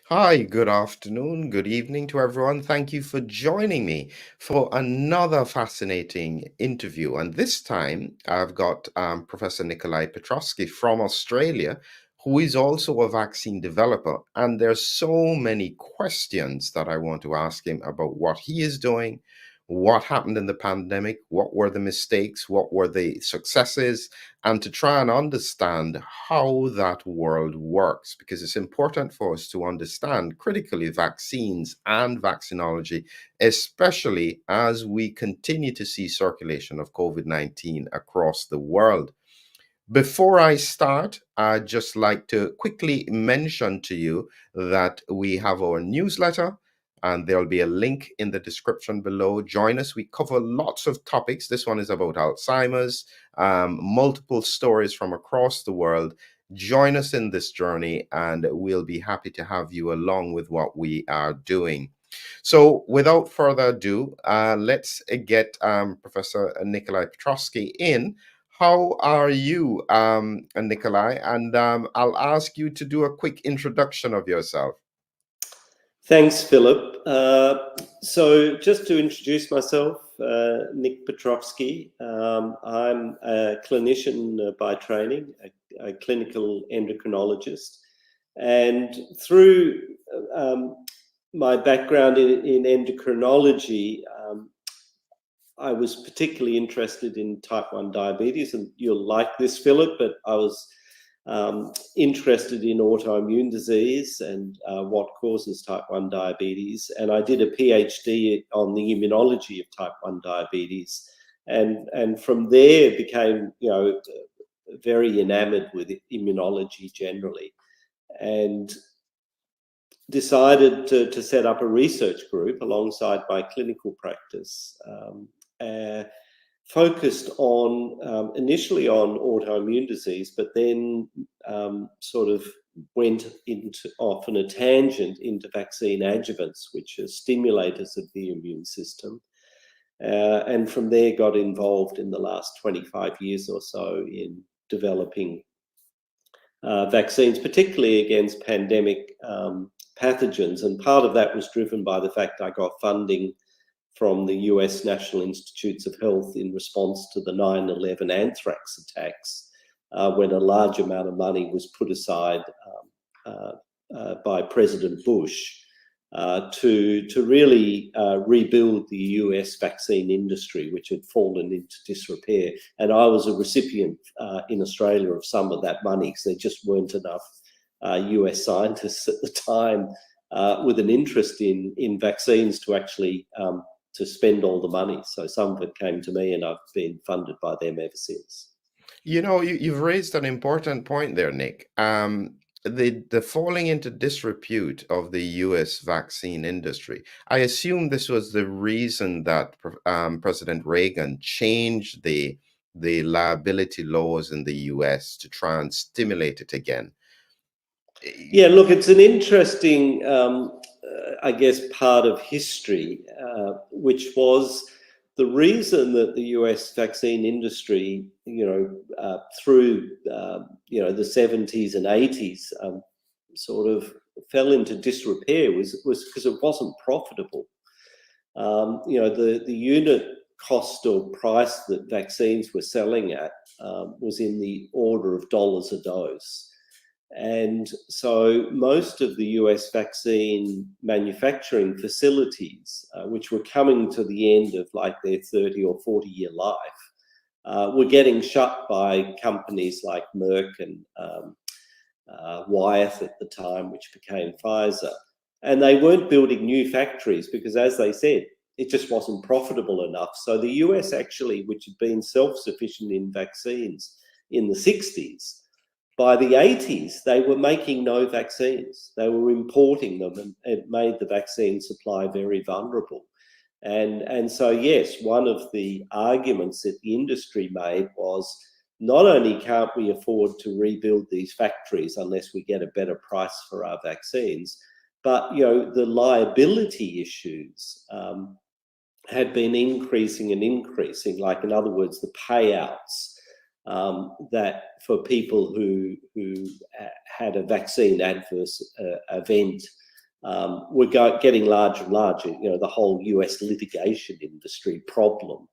Hi, good afternoon, good evening to everyone. Thank you for joining me for another fascinating interview. And this time I've got Professor Nikolai Petrosky from Australia, who is also a vaccine developer. And there's so many questions that I want to ask him about what he is doing, what happened in the pandemic, what were the mistakes, what were the successes, and to try and understand how that world works, because it's important for us to understand critically vaccines and vaccinology, especially as we continue to see circulation of COVID-19 across the world. Before I start, I'd just like to quickly mention to you that we have our newsletter, and there'll be a link in the description below. Join us. We cover lots of topics. This one is about Alzheimer's, multiple stories from across the world. Join us in this journey, and we'll be happy to have you along with what we are doing. So, without further ado, let's get Professor Nikolai Petrosky in. How are you, Nikolai? And I'll ask you to do a quick introduction of yourself. Thanks, Philip. So just to introduce myself, Nick Petrosky. I'm a clinician by training, a clinical endocrinologist. And through my background in endocrinology, I was particularly interested in type 1 diabetes, and you'll like this, Philip, but I was interested in autoimmune disease and what causes type 1 diabetes. And I did a PhD on the immunology of type 1 diabetes. And from there became, very enamored with immunology generally. And decided to set up a research group alongside my clinical practice, focused on initially on autoimmune disease, but then sort of went off on a tangent into vaccine adjuvants, which are stimulators of the immune system. And from there got involved in the last 25 years or so in developing vaccines, particularly against pandemic pathogens. And part of that was driven by the fact I got funding from the US National Institutes of Health in response to the 9/11 anthrax attacks, when a large amount of money was put aside by President Bush to really rebuild the US vaccine industry, which had fallen into disrepair. And I was a recipient in Australia of some of that money, because there just weren't enough US scientists at the time with an interest in vaccines to actually to spend all the money. So some of it came to me, and I've been funded by them ever since. You know, you've raised an important point there, Nick. The falling into disrepute of the US vaccine industry. I assume this was the reason that President Reagan changed the liability laws in the US to try and stimulate it again. Yeah, look, it's an interesting, I guess, part of history, which was the reason that the US vaccine industry, through, the 70s and 80s, sort of fell into disrepair was because it wasn't profitable. The unit cost or price that vaccines were selling at was in the order of dollars a dose. And so most of the US vaccine manufacturing facilities, which were coming to the end of like their 30 or 40-year life, were getting shut by companies like Merck and Wyeth at the time, which became Pfizer. And they weren't building new factories because, as they said, it just wasn't profitable enough. So the US actually, which had been self-sufficient in vaccines in the 60s, by the 80s, they were making no vaccines. They were importing them, and it made the vaccine supply very vulnerable. And so, yes, one of the arguments that the industry made was, not only can't we afford to rebuild these factories unless we get a better price for our vaccines, but the liability issues had been increasing and increasing. Like, in other words, the payouts that for people who had a vaccine adverse event were getting larger and larger. You know, the whole US litigation industry problem.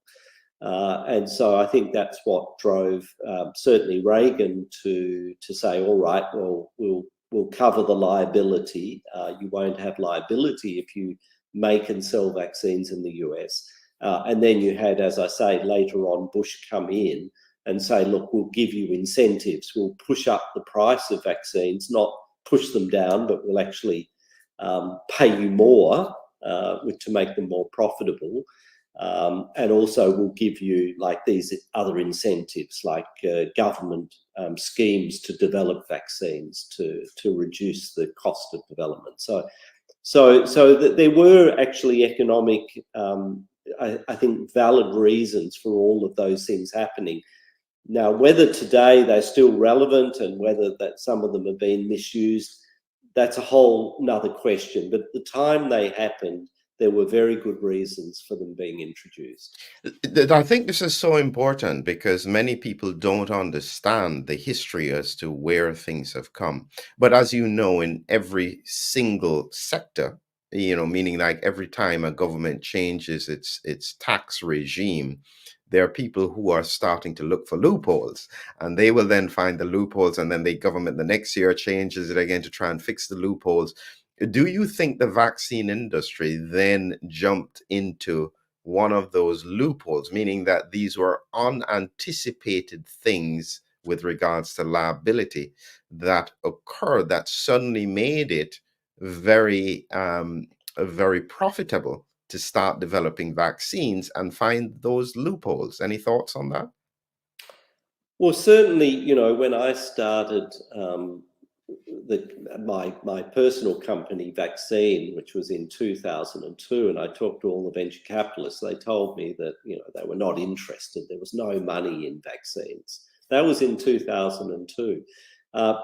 And so I think that's what drove certainly Reagan to say, all right, well, we'll cover the liability. You won't have liability if you make and sell vaccines in the US. And then you had, as I say, later on, Bush come in and say, look, we'll give you incentives. We'll push up the price of vaccines, not push them down, but we'll actually pay you more to make them more profitable. And also we'll give you like these other incentives, like government schemes to develop vaccines to reduce the cost of development. So that there were actually economic, I think, valid reasons for all of those things happening. Now, whether today they're still relevant and whether that some of them have been misused, that's a whole nother question. But at the time they happened, there were very good reasons for them being introduced. I think this is so important because many people don't understand the history as to where things have come. But as you know, in every single sector, you know, meaning like every time a government changes its tax regime, there are people who are starting to look for loopholes, and they will then find the loopholes, and then the government the next year changes it again to try and fix the loopholes. Do you think the vaccine industry then jumped into one of those loopholes, meaning that these were unanticipated things with regards to liability that occurred that suddenly made it very, very profitable to start developing vaccines and find those loopholes? Any thoughts on that? Well, certainly, you know, when I started my personal company, Vaccine, which was in 2002, and I talked to all the venture capitalists, they told me that, you know, they were not interested. There was no money in vaccines. That was in 2002.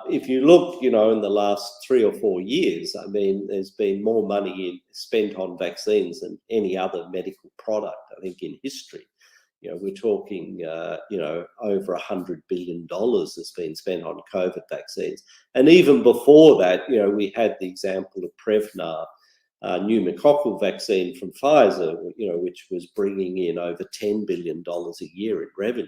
If you look, you know, in the last 3 or 4 years, I mean, there's been more money spent on vaccines than any other medical product, I think, in history. You know, we're talking, you know, over $100 billion has been spent on COVID vaccines. And even before that, you know, we had the example of Prevnar, pneumococcal vaccine from Pfizer, you know, which was bringing in over $10 billion a year in revenue.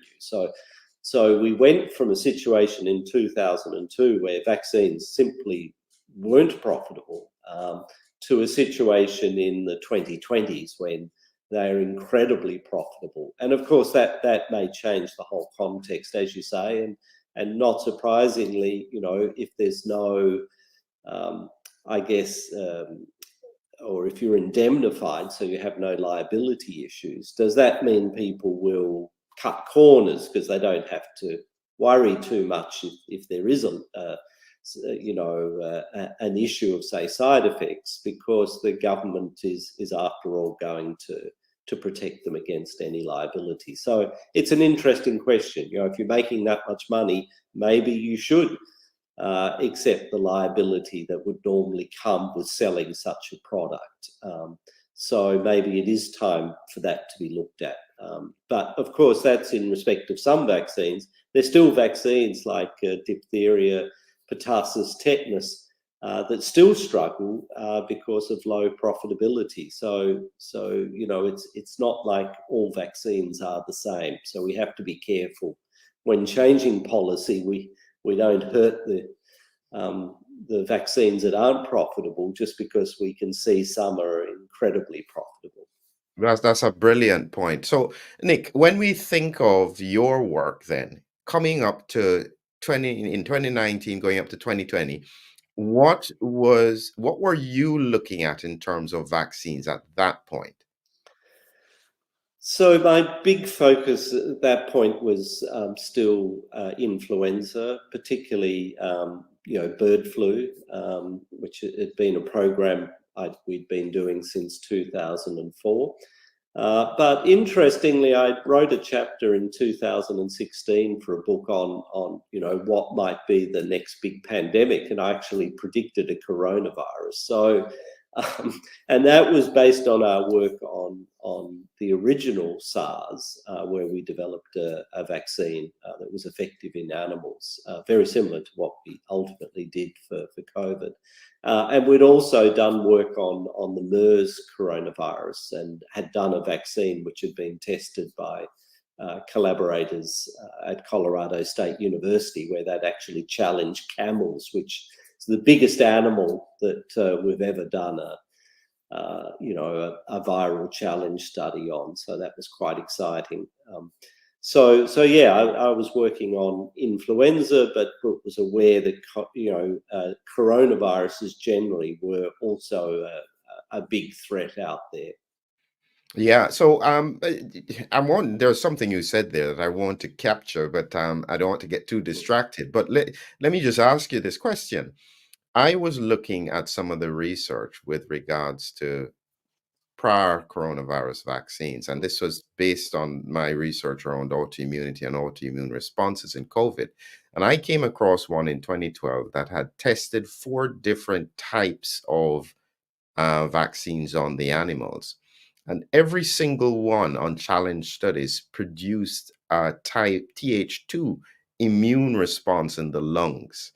So we went from a situation in 2002 where vaccines simply weren't profitable to a situation in the 2020s when they're incredibly profitable. And of course, that may change the whole context, as you say, and not surprisingly, you know, if there's no, I guess, or if you're indemnified, so you have no liability issues, does that mean people will cut corners because they don't have to worry too much if there is you know, an issue of, say, side effects, because the government is after all going to protect them against any liability? So it's an interesting question. You know, if you're making that much money, maybe you should accept the liability that would normally come with selling such a product. So maybe it is time for that to be looked at. But of course, that's in respect of some vaccines. There's still vaccines like diphtheria, pertussis, tetanus that still struggle because of low profitability. So you know, it's not like all vaccines are the same. So we have to be careful when changing policy. We don't hurt the vaccines that aren't profitable just because we can see some are incredibly profitable. That's a brilliant point. So, Nick, when we think of your work then coming up to 2019, going up to 2020, what were you looking at in terms of vaccines at that point? So my big focus at that point was still influenza, particularly you know, bird flu, which had been a program we'd been doing since 2004. But interestingly, I wrote a chapter in 2016 for a book on you know, what might be the next big pandemic, and I actually predicted a coronavirus. So And that was based on our work on the original SARS, where we developed a vaccine that was effective in animals, very similar to what we ultimately did for COVID. And we'd also done work on the MERS coronavirus and had done a vaccine which had been tested by collaborators at Colorado State University, where they'd actually challenged camels, which is the biggest animal that we've ever done a viral challenge study on. So that was quite exciting. So yeah, I was working on influenza, but was aware that coronaviruses generally were also a big threat out there. Yeah, so there's something you said there that I want to capture, but I don't want to get too distracted. But let me just ask you this question. I was looking at some of the research with regards to prior coronavirus vaccines, and this was based on my research around autoimmunity and autoimmune responses in COVID. And I came across one in 2012 that had tested 4 different types of vaccines on the animals. And every single one on challenge studies produced a type Th2 immune response in the lungs,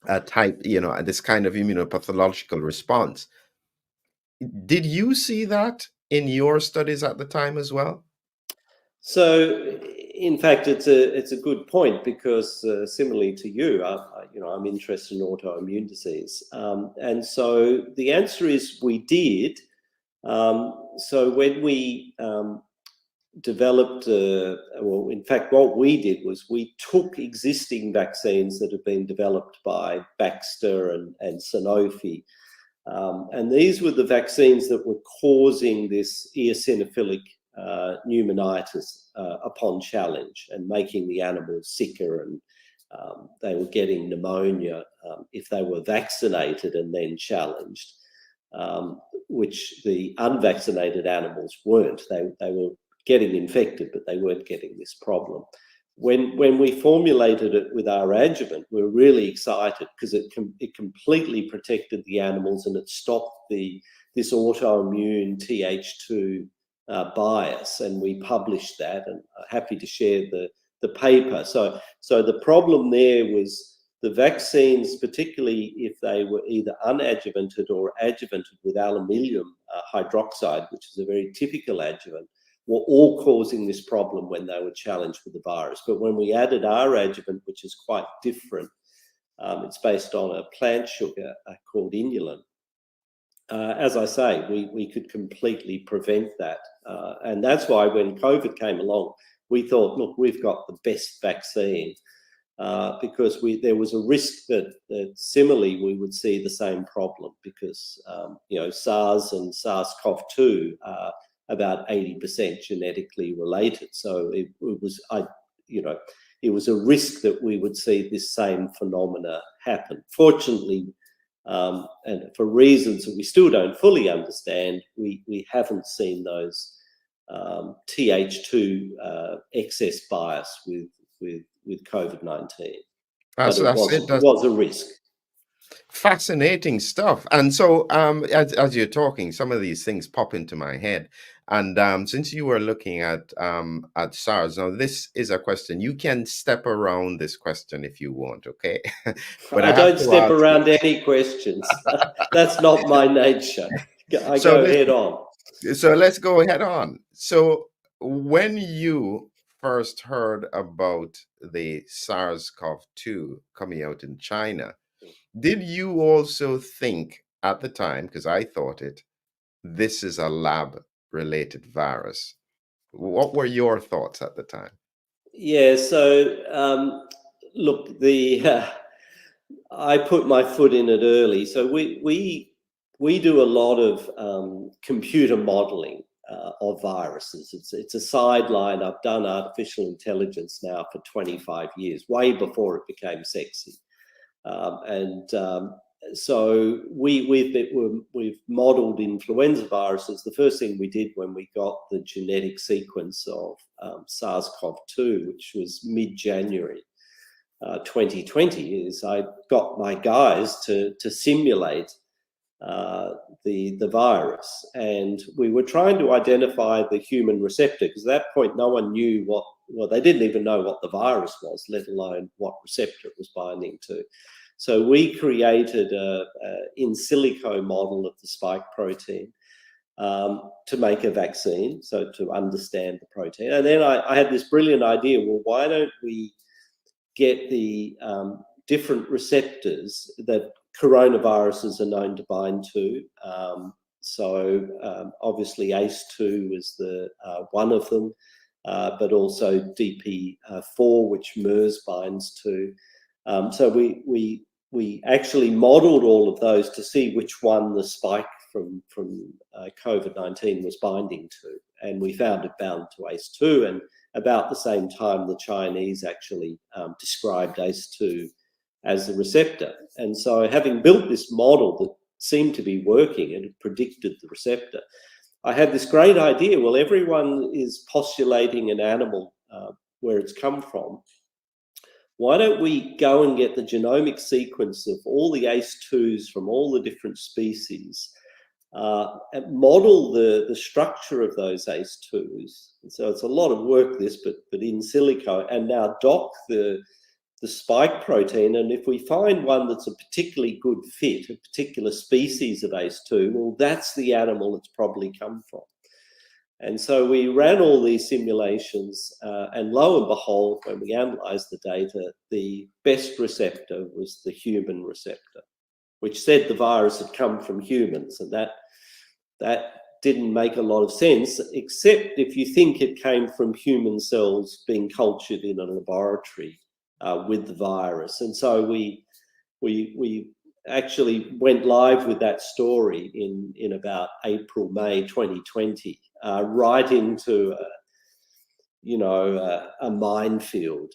a type, this kind of immunopathological response. Did you see that in your studies at the time as well? So, in fact, it's a good point, because similarly to you, I'm interested in autoimmune disease, and so the answer is we did. So when we developed, in fact, what we did was we took existing vaccines that had been developed by Baxter and Sanofi, and these were the vaccines that were causing this eosinophilic pneumonitis upon challenge and making the animals sicker, and they were getting pneumonia if they were vaccinated and then challenged, which the unvaccinated animals weren't. They were getting infected, but they weren't getting this problem. When we formulated it with our adjuvant, we were really excited because it completely protected the animals, and it stopped this autoimmune Th2 bias, and we published that, and happy to share the paper. So the problem there was the vaccines, particularly if they were either unadjuvanted or adjuvanted with aluminium hydroxide, which is a very typical adjuvant, were all causing this problem when they were challenged with the virus. But when we added our adjuvant, which is quite different, it's based on a plant sugar called inulin. As I say, we could completely prevent that. And that's why when COVID came along, we thought, look, we've got the best vaccine, because there was a risk that similarly we would see the same problem, because SARS and SARS-CoV-2 are about 80% genetically related. So it was a risk that we would see this same phenomena happen. Fortunately, and for reasons that we still don't fully understand, we haven't seen those Th2 excess bias with COVID-19. But it was a risk. Fascinating stuff. And so as you're talking, some of these things pop into my head. And since you were looking at SARS, now this is a question. You can step around this question if you want, okay? But I don't step around any questions. That's not my nature. I go head on. So let's go head on. So when you first heard about the SARS-CoV-2 coming out in China, did you also think at the time, because I thought this is a lab-related virus? What were your thoughts at the time? Yeah, so look, I put my foot in it early. So we do a lot of computer modeling of viruses. It's a sideline. I've done artificial intelligence now for 25 years, way before it became sexy. So we've modeled influenza viruses. The first thing we did when we got the genetic sequence of SARS-CoV-2, which was mid-January 2020, is I got my guys to simulate the virus, and we were trying to identify the human receptor, because at that point no one knew they didn't even know what the virus was, let alone what receptor it was binding to. So we created a in silico model of the spike protein to make a vaccine, so to understand the protein. And then I had this brilliant idea, well, why don't we get the different receptors that coronaviruses are known to bind to. Obviously ACE2 is the one of them, but also DP4, which MERS binds to. So we actually modeled all of those to see which one the spike from COVID-19 was binding to, and we found it bound to ACE2. And about the same time, the Chinese actually described ACE2 as the receptor. And so having built this model that seemed to be working and it predicted the receptor, I had this great idea. Well, everyone is postulating an animal where it's come from. Why don't we go and get the genomic sequence of all the ACE2s from all the different species, and model the structure of those ACE2s. And so it's a lot of work, this, but in silico, and now dock the spike protein. And if we find one that's a particularly good fit, a particular species of ACE2, well, that's the animal it's probably come from. And so we ran all these simulations, and lo and behold, when we analysed the data, the best receptor was the human receptor, which said the virus had come from humans. And that didn't make a lot of sense, except if you think it came from human cells being cultured in a laboratory with the virus. And so we actually went live with that story in about April, May 2020, right into a minefield,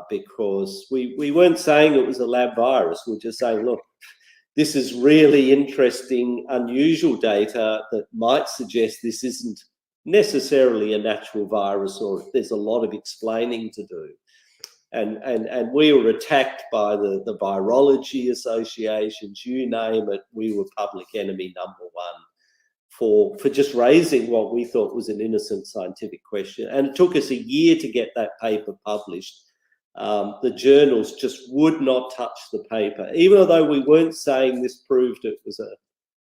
because we weren't saying it was a lab virus. We were just saying, look, this is really interesting, unusual data that might suggest this isn't necessarily a natural virus, or there's a lot of explaining to do. And we were attacked by the virology associations, you name it. We were public enemy number one for just raising what we thought was an innocent scientific question. And it took us a year to get that paper published. The journals just would not touch the paper, even though we weren't saying this proved it was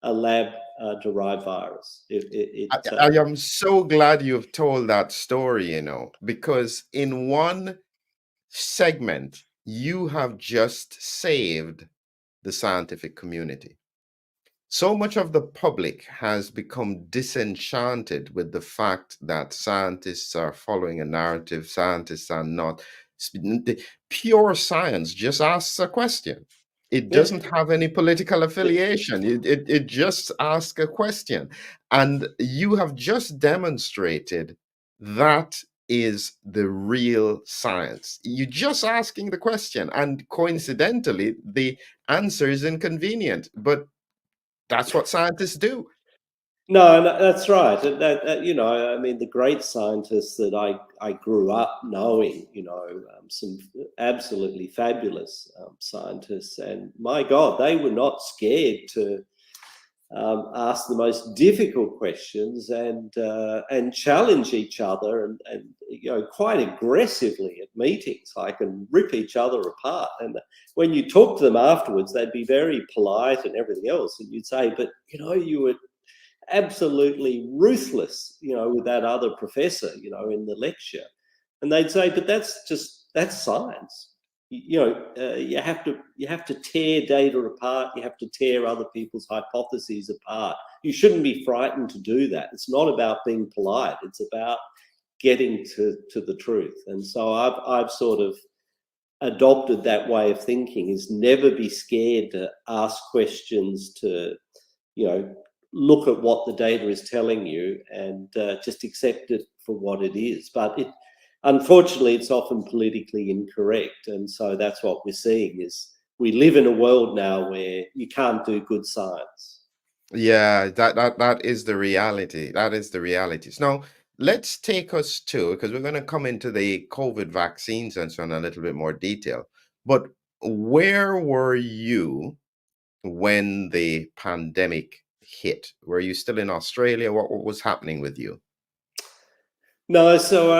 a lab-derived virus. I am so glad you've told that story, because in one segment, you have just saved the scientific community. So much of the public has become disenchanted with the fact that scientists are following a narrative, scientists are not. The pure science just asks a question. It doesn't have any political affiliation. It just asks a question. And you have just demonstrated that is the real science. You're just asking the question. And coincidentally, the answer is inconvenient. But that's what scientists do. No, that's right. I mean, the great scientists that I grew up knowing, some absolutely fabulous scientists, and my God, they were not scared to ask the most difficult questions and challenge each other, and quite aggressively at meetings, like, and rip each other apart. And when you talk to them afterwards, they'd be very polite and everything else, and you'd say, but you were absolutely ruthless, with that other professor, in the lecture. And they'd say, but that's science. You have to tear data apart. You have to tear other people's hypotheses apart. You shouldn't be frightened to do that. It's not about being polite. It's about getting to the truth. And so I've sort of adopted that way of thinking, is never be scared to ask questions, to, look at what the data is telling you, and just accept it for what it is. But unfortunately, it's often politically incorrect. And so that's what we're seeing, is we live in a world now where you can't do good science. Yeah, that is the reality. That is the reality. So now let's take us to, because we're going to come into the COVID vaccines and so on in a little bit more detail. But where were you when the pandemic hit? Were you still in Australia? What was happening with you? No, so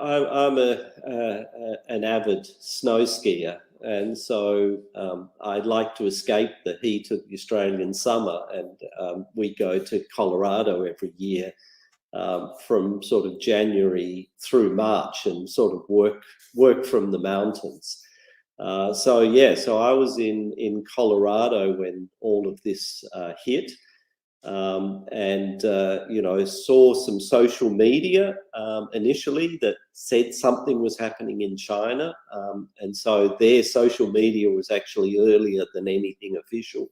I'm an avid snow skier, and so I like to escape the heat of the Australian summer, and we go to Colorado every year from sort of January through March, and sort of work from the mountains. So I was in Colorado when all of this hit. Saw some social media initially that said something was happening in China. And so their social media was actually earlier than anything official,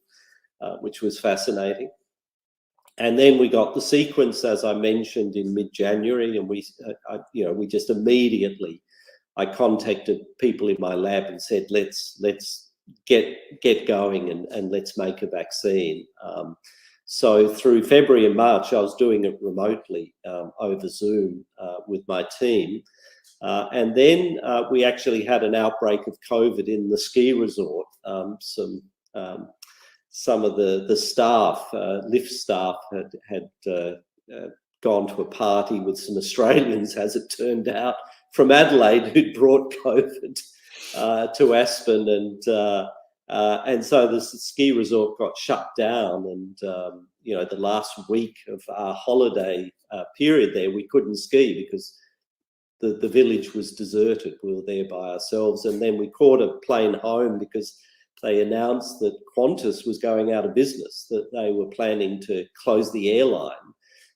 which was fascinating. And then we got the sequence, as I mentioned, in mid-January, and we just immediately, I contacted people in my lab and said, let's get going and let's make a vaccine. So through February and March, I was doing it remotely over Zoom with my team. And then we actually had an outbreak of COVID in the ski resort. Some of the staff, lift staff, had gone to a party with some Australians, as it turned out, from Adelaide, who'd brought COVID to Aspen, and so the ski resort got shut down. And the last week of our holiday period there, we couldn't ski because the village was deserted. We were there by ourselves, and then we caught a plane home because they announced that Qantas was going out of business, that they were planning to close the airline.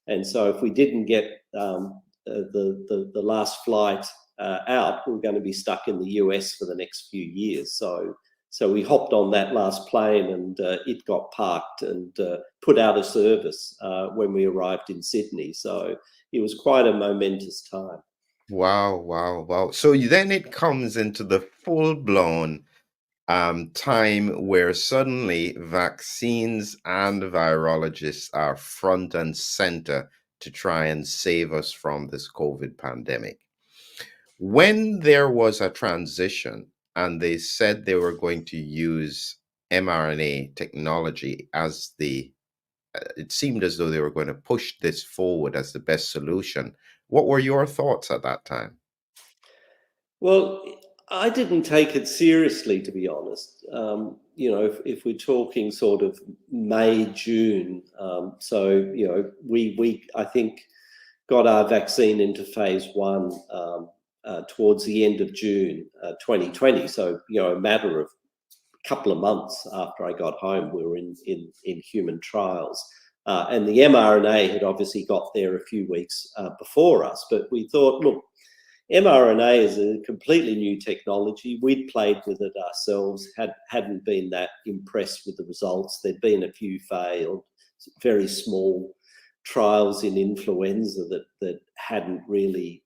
And so if we didn't get the last flight out, we were going to be stuck in the US for the next few years. So we hopped on that last plane, and it got parked and put out of service when we arrived in Sydney. So it was quite a momentous time. Wow. So then it comes into the full-blown time where suddenly vaccines and virologists are front and center to try and save us from this COVID pandemic. When there was a transition and they said they were going to use mRNA technology as it seemed as though they were going to push this forward as the best solution. What were your thoughts at that time? Well, I didn't take it seriously, to be honest. If we're talking sort of May, June, we I think got our vaccine into phase 1 towards the end of June 2020. So a matter of a couple of months after I got home, we were in human trials. And the mRNA had obviously got there a few weeks before us, but we thought, look, mRNA is a completely new technology. We'd played with it ourselves, hadn't been that impressed with the results. There'd been a few failed, very small trials in influenza that hadn't really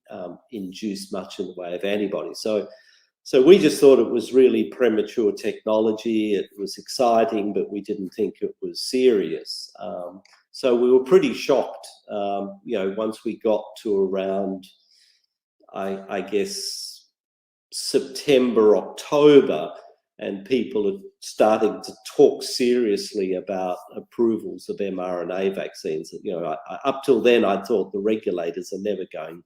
induced much in the way of antibodies. So we just thought it was really premature technology. It was exciting, but we didn't think it was serious. So we were pretty shocked, once we got to around, I guess, September, October, and people are starting to talk seriously about approvals of mRNA vaccines. Up till then, I thought the regulators are never going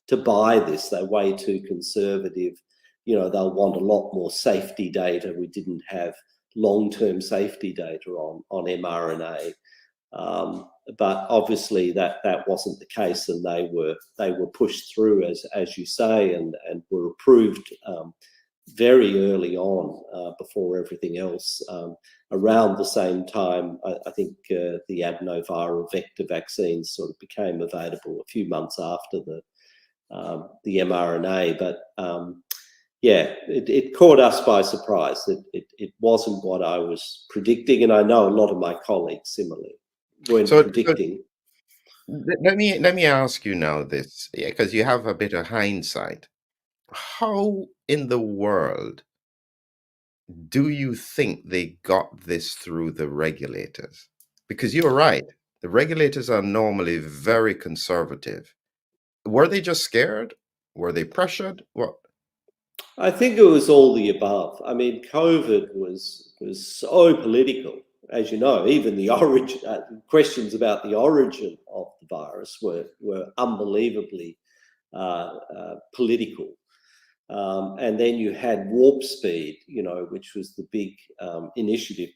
to buy this. They're way too conservative. They'll want a lot more safety data. We didn't have long-term safety data on mRNA. But obviously that wasn't the case, and they were pushed through, as you say, and were approved very early on, before everything else. Around the same time, I think the adenoviral vector vaccines sort of became available a few months after the mRNA. But it caught us by surprise. It wasn't what I was predicting, and I know a lot of my colleagues similarly weren't predicting. Let me ask you now this, because you have a bit of hindsight. How in the world do you think they got this through the regulators? Because you're right, the regulators are normally very conservative. Were they just scared? Were they pressured? What? I think it was all the above. I mean, COVID was so political. as you know, even the origin questions about the origin of the virus were unbelievably political. And then you had warp speed, which was the big initiative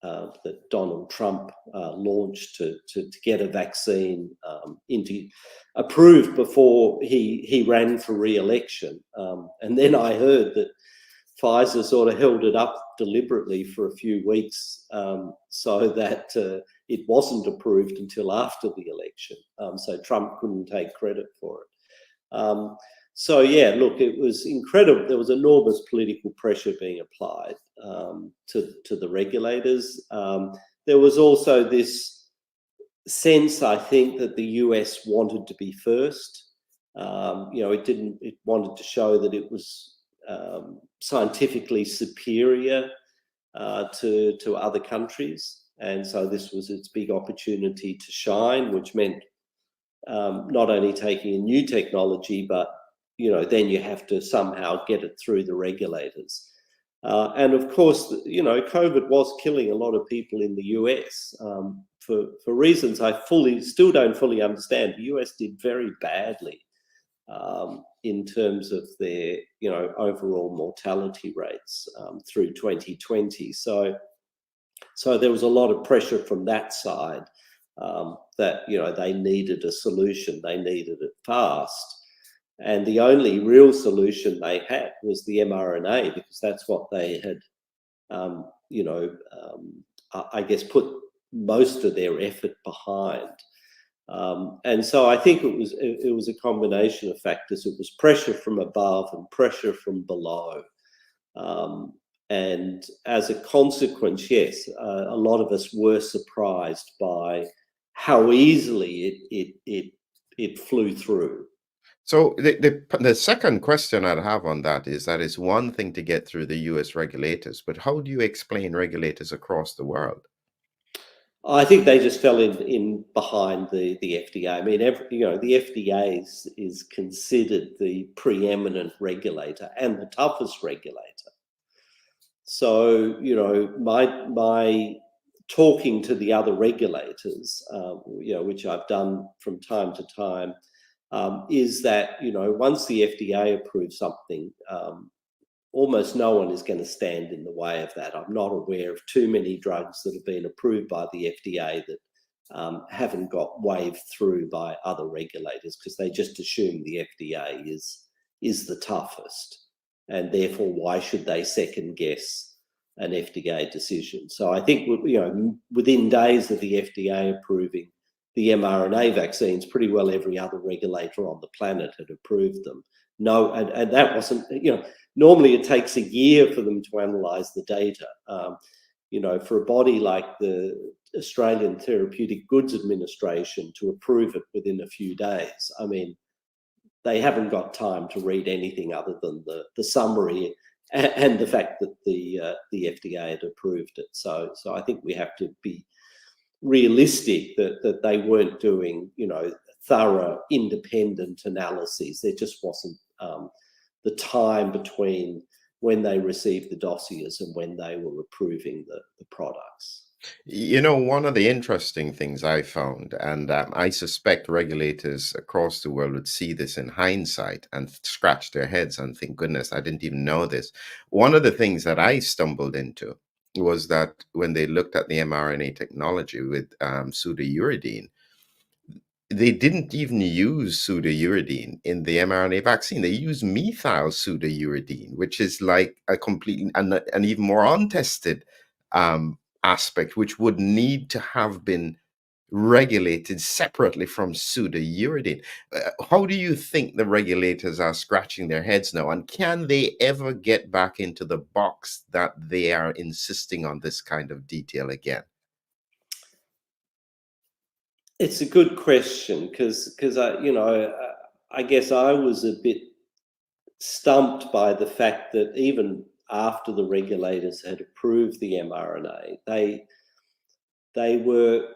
that Donald Trump launched to get a vaccine approved before he ran for re-election. And then I heard that Pfizer sort of held it up deliberately for a few weeks so that it wasn't approved until after the election. So Trump couldn't take credit for it. So yeah, look, it was incredible. There was enormous political pressure being applied to the regulators. There was also this sense, I think, that the US wanted to be first. It wanted to show that it was scientifically superior to other countries, and so this was its big opportunity to shine, which meant not only taking a new technology, but then you have to somehow get it through the regulators. And of course, COVID was killing a lot of people in the US for reasons I still don't fully understand. The US did very badly in terms of their, overall mortality rates through 2020. So there was a lot of pressure from that side that, they needed a solution. They needed it fast. And the only real solution they had was the mRNA, because that's what they had, I guess, put most of their effort behind. And so I think it was a combination of factors. It was pressure from above and pressure from below. And as a consequence, yes, a lot of us were surprised by how easily it flew through. So the second question I'd have on that is it's one thing to get through the US regulators, but how do you explain regulators across the world? I think they just fell in behind the FDA. I mean, the FDA is considered the preeminent regulator and the toughest regulator. So, my talking to the other regulators, which I've done from time to time, is that, once the FDA approves something, almost no one is going to stand in the way of that. I'm not aware of too many drugs that have been approved by the FDA that haven't got waved through by other regulators, because they just assume the FDA is the toughest, and therefore why should they second guess an FDA decision? So I think, within days of the FDA approving the mRNA vaccines, pretty well every other regulator on the planet had approved them. No, and that wasn't, normally it takes a year for them to analyse the data. For a body like the Australian Therapeutic Goods Administration to approve it within a few days, I mean, they haven't got time to read anything other than the summary and the fact that the FDA had approved it. So I think we have to be realistic that they weren't doing, thorough independent analyses. There just wasn't the time between when they received the dossiers and when they were approving the products. One of the interesting things I found, and I suspect regulators across the world would see this in hindsight and scratch their heads and think, goodness, I didn't even know this. One of the things that I stumbled into was that when they looked at the mRNA technology with pseudouridine, they didn't even use pseudouridine in the mRNA vaccine. They used methyl pseudouridine, which is like a completely an even more untested aspect, which would need to have been regulated separately from pseudouridine. How do you think the regulators are scratching their heads now? And can they ever get back into the box that they are insisting on this kind of detail again? It's a good question, because I guess I was a bit stumped by the fact that even after the regulators had approved the mRNA, they were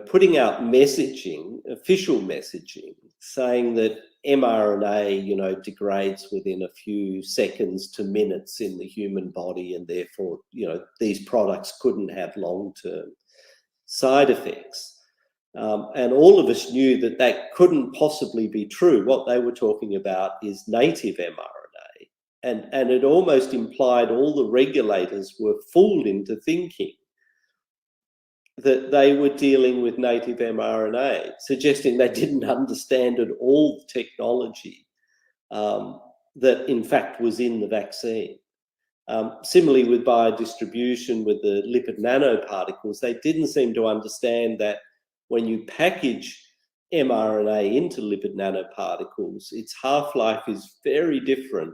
putting out messaging, official messaging, saying that mRNA, degrades within a few seconds to minutes in the human body, and therefore, these products couldn't have long-term side effects. And all of us knew that that couldn't possibly be true. What they were talking about is native mRNA. And it almost implied all the regulators were fooled into thinking that they were dealing with native mRNA, suggesting they didn't understand at all the technology that in fact was in the vaccine. Similarly with biodistribution, with the lipid nanoparticles, they didn't seem to understand that when you package mRNA into lipid nanoparticles, its half-life is very different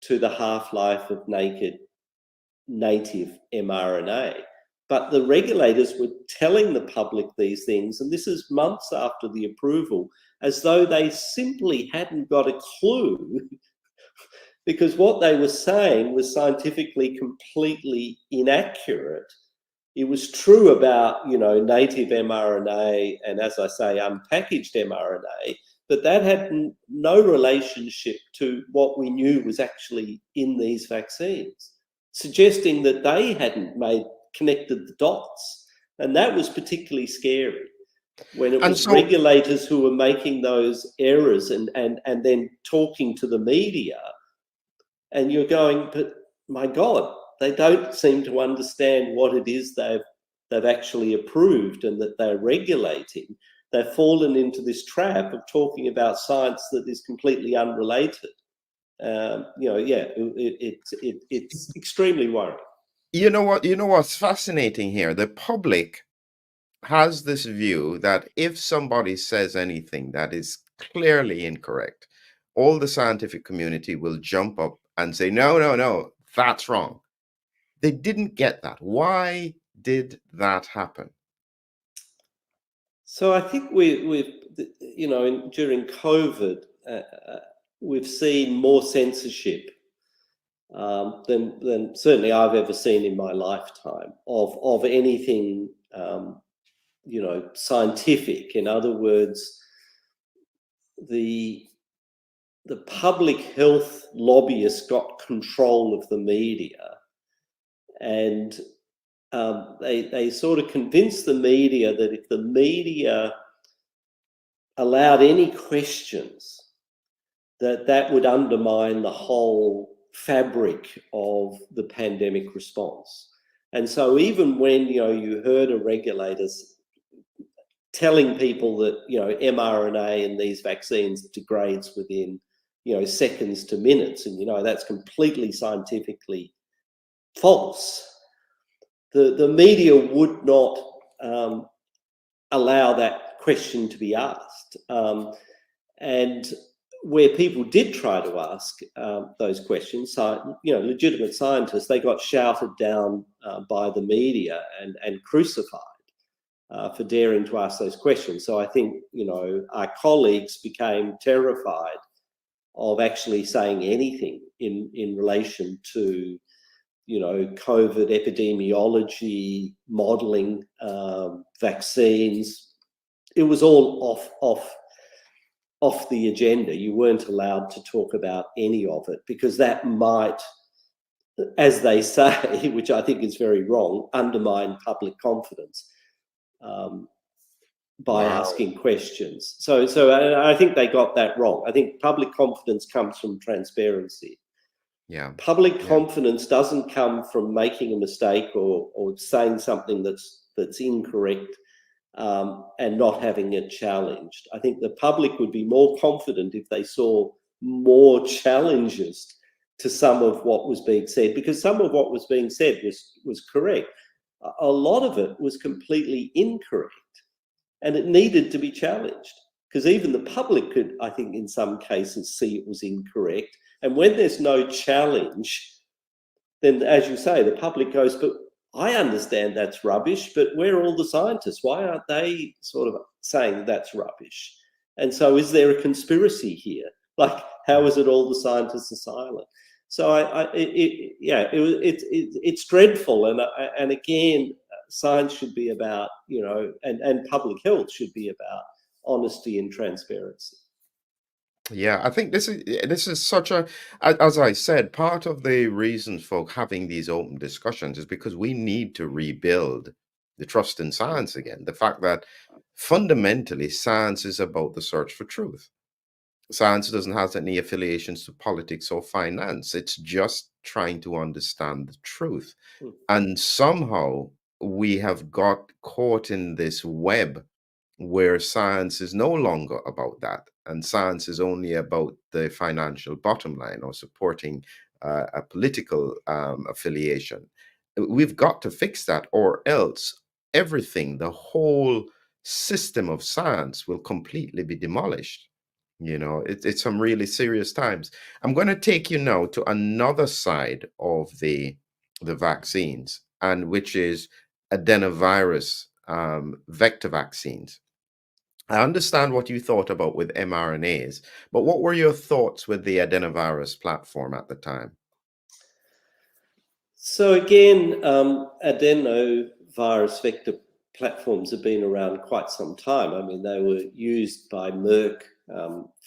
to the half-life of native mRNA. But the regulators were telling the public these things, and this is months after the approval, as though they simply hadn't got a clue, because what they were saying was scientifically completely inaccurate. It was true about, native mRNA and, as I say, unpackaged mRNA, but that had no relationship to what we knew was actually in these vaccines, suggesting that they hadn't connected the dots. And that was particularly scary when it was regulators who were making those errors and then talking to the media. And you're going, but my God, they don't seem to understand what it is they've actually approved and that they're regulating. They've fallen into this trap of talking about science that is completely unrelated. It's extremely worrying. You know what's fascinating here? The public has this view that if somebody says anything that is clearly incorrect, all the scientific community will jump up and say, no, that's wrong. They didn't get that. Why did that happen? So I think we've during COVID, we've seen more censorship than certainly I've ever seen in my lifetime of anything, scientific. In other words, the public health lobbyists got control of the media, and they sort of convinced the media that if the media allowed any questions, that would undermine the whole fabric of the pandemic response. And so even when you heard a regulators telling people that mRNA in these vaccines degrades within seconds to minutes, and that's completely scientifically false, the media would not allow that question to be asked. And where people did try to ask those questions, legitimate scientists, they got shouted down by the media and crucified for daring to ask those questions. So I think, our colleagues became terrified of actually saying anything in relation to, COVID epidemiology, modeling, vaccines. It was all off the agenda. You weren't allowed to talk about any of it because that might, as they say, which I think is very wrong, undermine public confidence by asking questions. So I think they got that wrong. I think public confidence comes from transparency. Yeah. Public confidence doesn't come from making a mistake or saying something that's incorrect and not having it challenged. I think the public would be more confident if they saw more challenges to some of what was being said, because some of what was being said was correct. A lot of it was completely incorrect, and it needed to be challenged, because even the public could, I think, in some cases see it was incorrect. And when there's no challenge, then, as you say, the public goes, but I understand that's rubbish, but where are all the scientists? Why aren't they sort of saying that's rubbish? And so is there a conspiracy here? Like, how is it all the scientists are silent? So it's dreadful. And again, science should be about, and public health should be about honesty and transparency. Yeah, I think this is such as I said, part of the reasons for having these open discussions is because we need to rebuild the trust in science again. The fact that fundamentally science is about the search for truth. Science doesn't have any affiliations to politics or finance. It's just trying to understand the truth. And somehow we have got caught in this web where science is no longer about that. And science is only about the financial bottom line or supporting a political affiliation. We've got to fix that, or else everything, the whole system of science will completely be demolished. It's some really serious times. I'm going to take you now to another side of the vaccines, and which is adenovirus vector vaccines. I understand what you thought about with mRNAs, but what were your thoughts with the adenovirus platform at the time? So again, adenovirus vector platforms have been around quite some time. I mean, they were used by Merck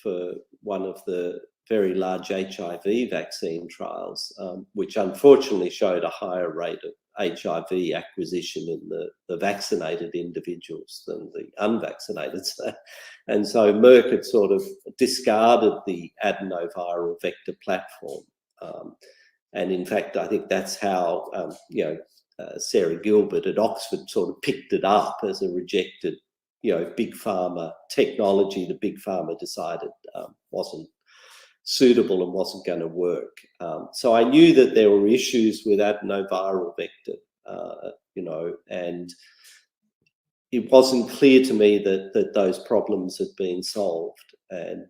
for one of the very large HIV vaccine trials, which unfortunately showed a higher rate of HIV acquisition in the vaccinated individuals than the unvaccinated. And so Merck had sort of discarded the adenoviral vector platform. And in fact, I think that's how, Sarah Gilbert at Oxford sort of picked it up as a rejected, big pharma technology that big pharma decided wasn't suitable and wasn't going to work. So I knew that there were issues with adenoviral vector, and it wasn't clear to me that those problems had been solved. And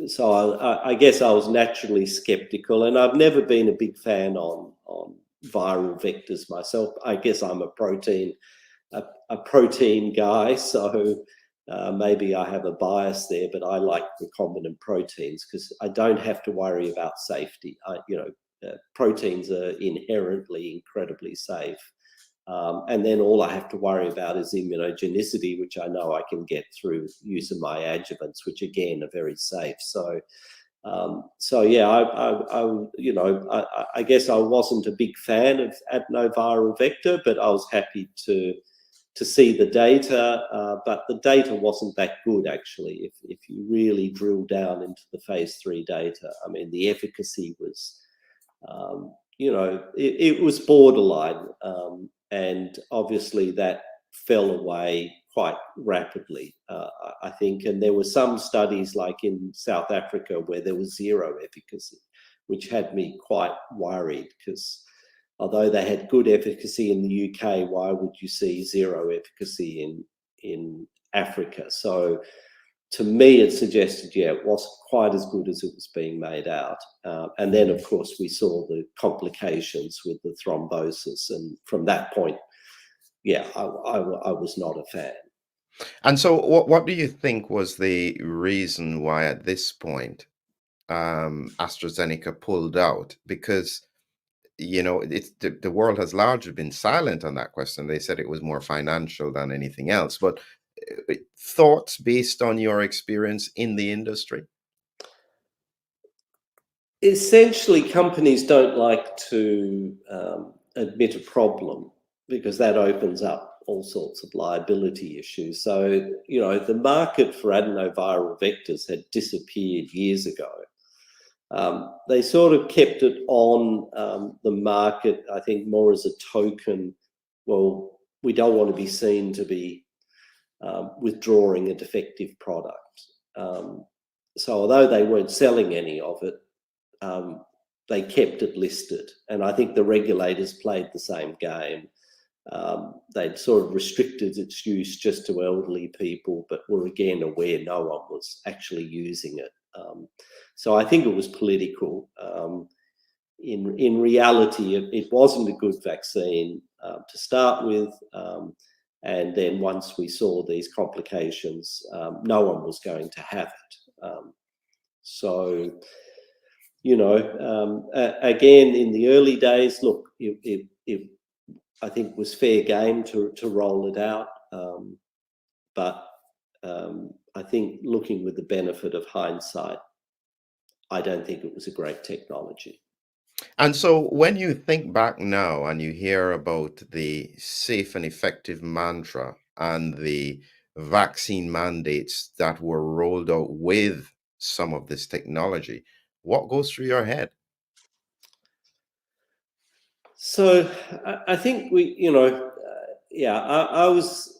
so I guess I was naturally skeptical, and I've never been a big fan on viral vectors myself. I guess I'm a protein guy, so maybe I have a bias there, but I like recombinant proteins because I don't have to worry about safety. Proteins are inherently incredibly safe. And then all I have to worry about is immunogenicity, which I know I can get through use of my adjuvants, which again are very safe. So yeah, I guess I wasn't a big fan of adenoviral vector, but I was happy to see the data. But the data wasn't that good, actually. If you really drill down into the phase 3 data, I mean, the efficacy was, it was borderline. And obviously that fell away quite rapidly, I think. And there were some studies like in South Africa where there was zero efficacy, which had me quite worried because although they had good efficacy in the UK, why would you see zero efficacy in Africa? So to me, it suggested, it wasn't quite as good as it was being made out. And then, of course, we saw the complications with the thrombosis. And from that point, I was not a fan. And so what do you think was the reason why at this point AstroZeneca pulled out? Because, it's the world has largely been silent on that question. They said it was more financial than anything else. But thoughts based on your experience in the industry? Essentially, companies don't like to admit a problem because that opens up all sorts of liability issues. So, the market for adenoviral vectors had disappeared years ago. They sort of kept it on the market, I think, more as a token. Well, we don't want to be seen to be withdrawing a defective product. So although they weren't selling any of it, they kept it listed. And I think the regulators played the same game. They'd sort of restricted its use just to elderly people, but were again aware no one was actually using it. So I think it was political. In reality, it wasn't a good vaccine to start with. And then once we saw these complications, no one was going to have it. So, again, in the early days, look, it I think, was fair game to roll it out. But I think, looking with the benefit of hindsight, I don't think it was a great technology. And so when you think back now and you hear about the safe and effective mantra and the vaccine mandates that were rolled out with some of this technology, what goes through your head? So I think I was,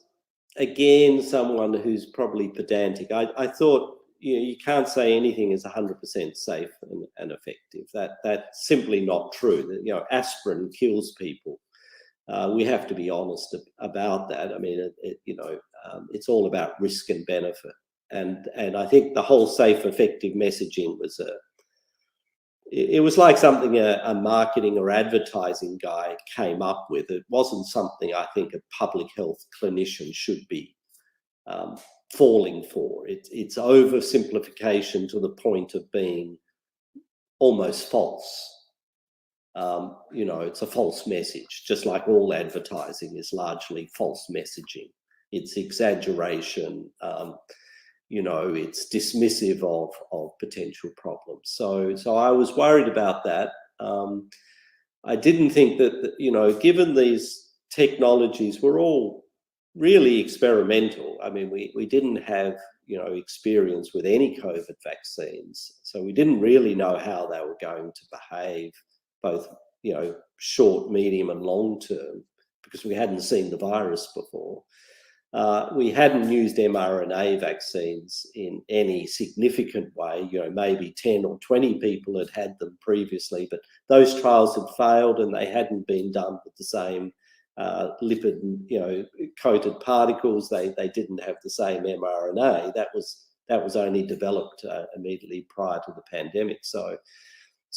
again, someone who's probably pedantic. I thought, you can't say anything is 100% safe and effective. That's simply not true. Aspirin kills people. We have to be honest about that. I mean, it's all about risk and benefit. And I think the whole safe, effective messaging was it was like something a marketing or advertising guy came up with. It wasn't something I think a public health clinician should be falling for. It's oversimplification to the point of being almost false. It's a false message, just like all advertising is largely false messaging. It's exaggeration. It's dismissive of potential problems. So I was worried about that. I didn't think that, given these technologies were all really experimental. I mean, we didn't have, experience with any COVID vaccines. So we didn't really know how they were going to behave, both, short, medium and long term, because we hadn't seen the virus before. We hadn't used mRNA vaccines in any significant way. Maybe 10 or 20 people had had them previously, but those trials had failed and they hadn't been done with the same lipid, coated particles. They didn't have the same mRNA. That was only developed immediately prior to the pandemic. So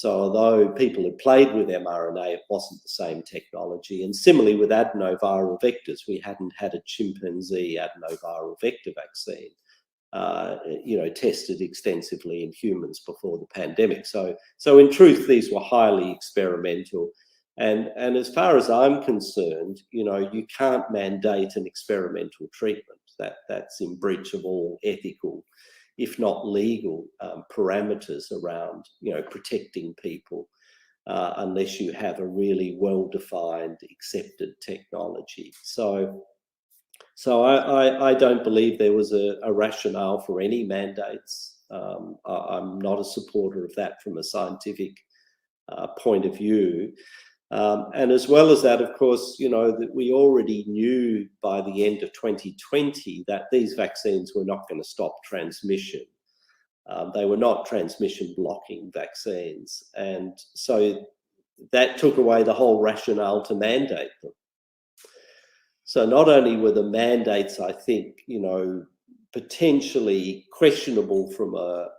although people had played with mRNA, it wasn't the same technology. And similarly with adenoviral vectors, we hadn't had a chimpanzee adenoviral vector vaccine, tested extensively in humans before the pandemic. So in truth, these were highly experimental. And as far as I'm concerned, you can't mandate an experimental treatment. That's in breach of all ethical, if not legal, parameters around, protecting people, unless you have a really well-defined, accepted technology. So I don't believe there was a rationale for any mandates. I'm not a supporter of that from a scientific point of view. And as well as that, of course, that we already knew by the end of 2020 that these vaccines were not going to stop transmission. They were not transmission blocking vaccines. And so that took away the whole rationale to mandate them. So not only were the mandates, I think, potentially questionable from a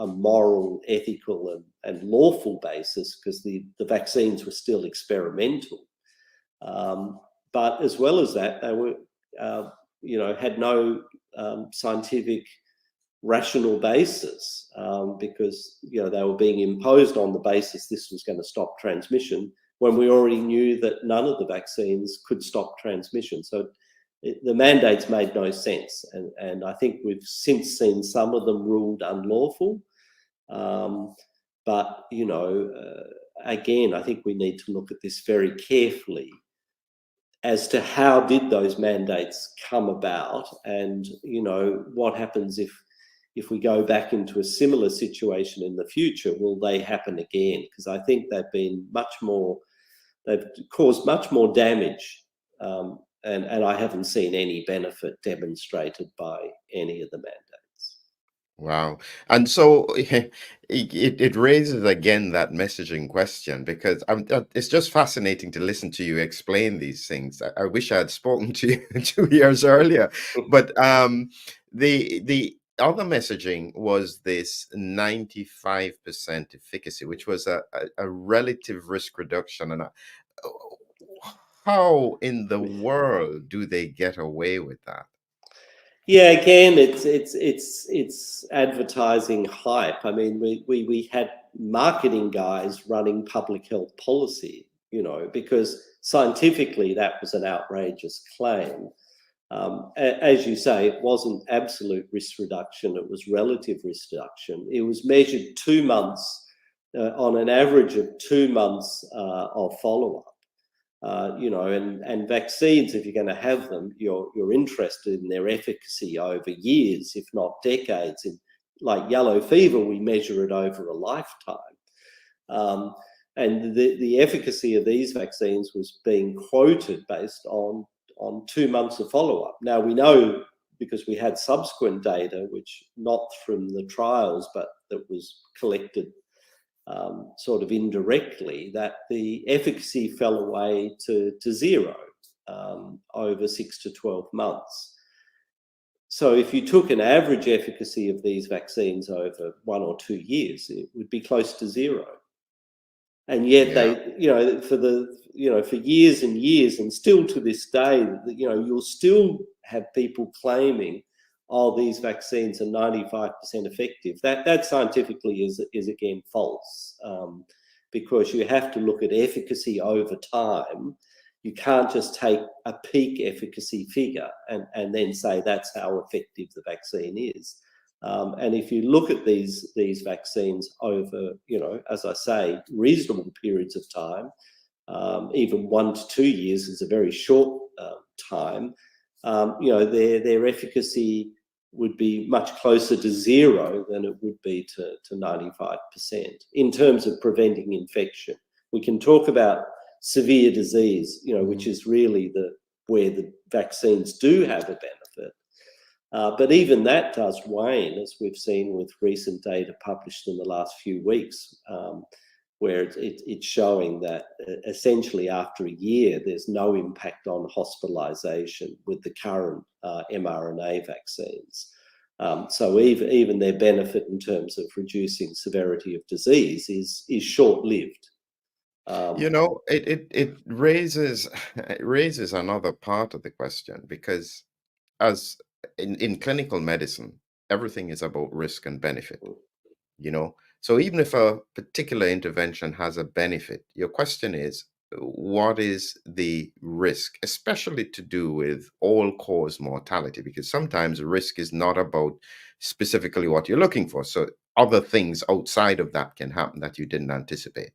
moral, ethical and lawful basis, because the vaccines were still experimental. But as well as that, they were, had no scientific rational basis, because, they were being imposed on the basis this was going to stop transmission, when we already knew that none of the vaccines could stop transmission. So the mandates made no sense. And I think we've since seen some of them ruled unlawful. But, again, I think we need to look at this very carefully as to how did those mandates come about, and, what happens if we go back into a similar situation in the future. Will they happen again? Because I think they've caused much more damage, and I haven't seen any benefit demonstrated by any of the mandates. Wow. And so it raises again that messaging question, because it's just fascinating to listen to you explain these things. I wish I had spoken to you 2 years earlier. But the other messaging was this 95% efficacy, which was a relative risk reduction. And how in the world do they get away with that? Yeah, again, it's advertising hype. I mean, we had marketing guys running public health policy. you know, because scientifically that was an outrageous claim. As you say, it wasn't absolute risk reduction, it was relative risk reduction. It was measured 2 months, on an average of 2 months of follow-up. You know, and vaccines, if you're going to have them, you're interested in their efficacy over years, if not decades. In, like yellow fever, we measure it over a lifetime. And the efficacy of these vaccines was being quoted based on 2 months of follow-up. Now we know, because we had subsequent data, which not from the trials, but that was collected sort of indirectly, that the efficacy fell away to zero over 6 to 12 months. So if you took an average efficacy of these vaccines over 1 or 2 years, it would be close to zero. And yet they, you know, for years and years, and still to this day, you know, you'll still have people claiming, oh, these vaccines are 95% effective. That scientifically is again false, because you have to look at efficacy over time. You can't just take a peak efficacy figure and then say that's how effective the vaccine is. And if you look at these vaccines over, you know, as I say, reasonable periods of time, even 1 to 2 years is a very short time, you know, their efficacy would be much closer to zero than it would be to 95% in terms of preventing infection. We can talk about severe disease, you know, which is really where the vaccines do have a benefit. But even that does wane, as we've seen with recent data published in the last few weeks, where it's showing that essentially after a year, there's no impact on hospitalization with the current mRNA vaccines. So even their benefit in terms of reducing severity of disease is short-lived. You know, it raises another part of the question, because as in clinical medicine, everything is about risk and benefit, you know. So even if a particular intervention has a benefit, your question is, what is the risk, especially to do with all-cause mortality? Because sometimes risk is not about specifically what you're looking for. So other things outside of that can happen that you didn't anticipate.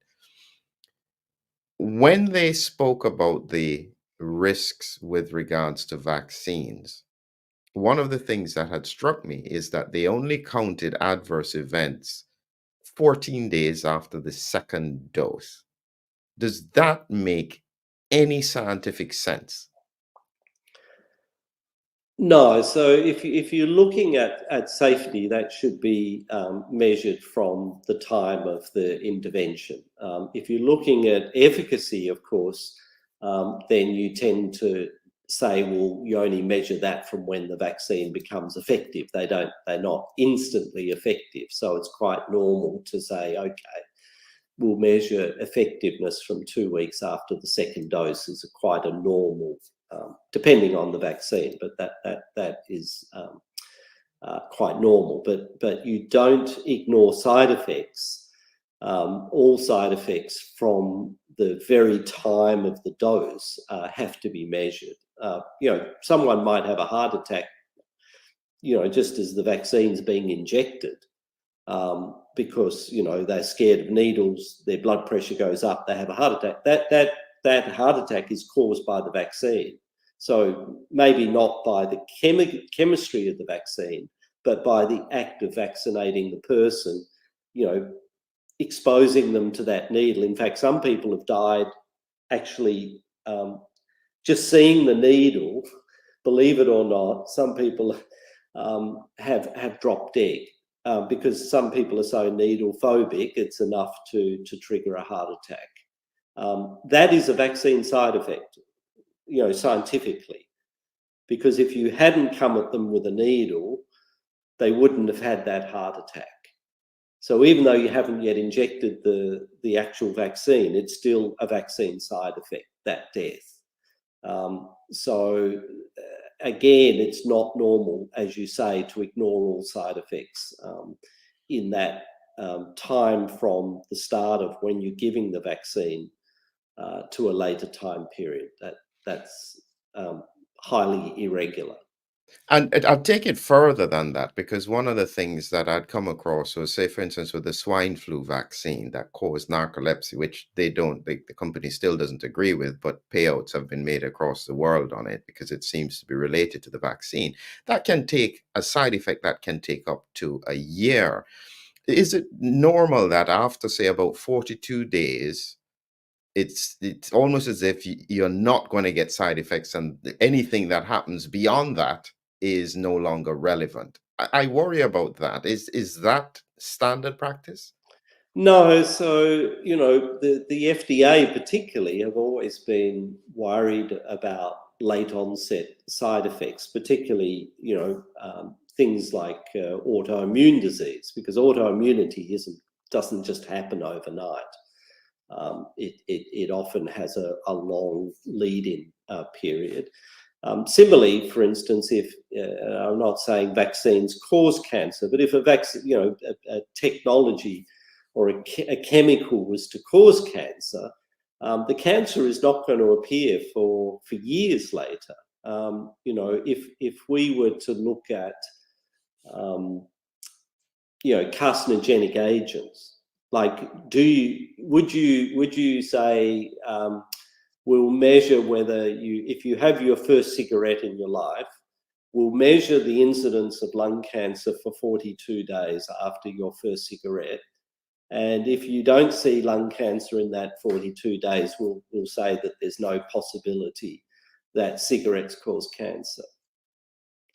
When they spoke about the risks with regards to vaccines, one of the things that had struck me is that they only counted adverse events 14 days after the second dose. Does that make any scientific sense? No, so if you're looking at safety, that should be measured from the time of the intervention. If you're looking at efficacy, of course, then you tend to say, well, you only measure that from when the vaccine becomes effective. They're not instantly effective. So it's quite normal to say, okay, we'll measure effectiveness from 2 weeks after the second dose is quite a normal, depending on the vaccine, but that is quite normal. But you don't ignore side effects. All side effects from the very time of the dose have to be measured. You know, someone might have a heart attack, you know, just as the vaccine's being injected, because, you know, they're scared of needles, their blood pressure goes up, they have a heart attack. That heart attack is caused by the vaccine. So maybe not by the chemistry of the vaccine, but by the act of vaccinating the person, you know, exposing them to that needle. In fact, some people have died actually just seeing the needle. Believe it or not, some people have dropped dead because some people are so needle phobic, it's enough to trigger a heart attack. That is a vaccine side effect, you know, scientifically, because if you hadn't come at them with a needle, they wouldn't have had that heart attack. So even though you haven't yet injected the actual vaccine, it's still a vaccine side effect, that death. So again, it's not normal, as you say, to ignore all side effects in that time from the start of when you're giving the vaccine to a later time period. That's highly irregular. And I'd take it further than that, because one of the things that I'd come across was, say, for instance, with the swine flu vaccine that caused narcolepsy, which the company still doesn't agree with, but payouts have been made across the world on it because it seems to be related to the vaccine. That can take a side effect that can take up to a year. Is it normal that after, say, about 42 days, it's almost as if you're not going to get side effects, and anything that happens beyond that is no longer relevant? I worry about that. Is that standard practice? No, so the FDA particularly have always been worried about late onset side effects, particularly things like autoimmune disease, because autoimmunity doesn't just happen overnight. It often has a long lead-in period. Similarly, for instance, if I'm not saying vaccines cause cancer, but if a vaccine, a technology or a chemical was to cause cancer, the cancer is not going to appear for years later. If we were to look at carcinogenic agents, like would you say we'll measure whether if you have your first cigarette in your life, we'll measure the incidence of lung cancer for 42 days after your first cigarette, and if you don't see lung cancer in that 42 days, we'll say that there's no possibility that cigarettes cause cancer?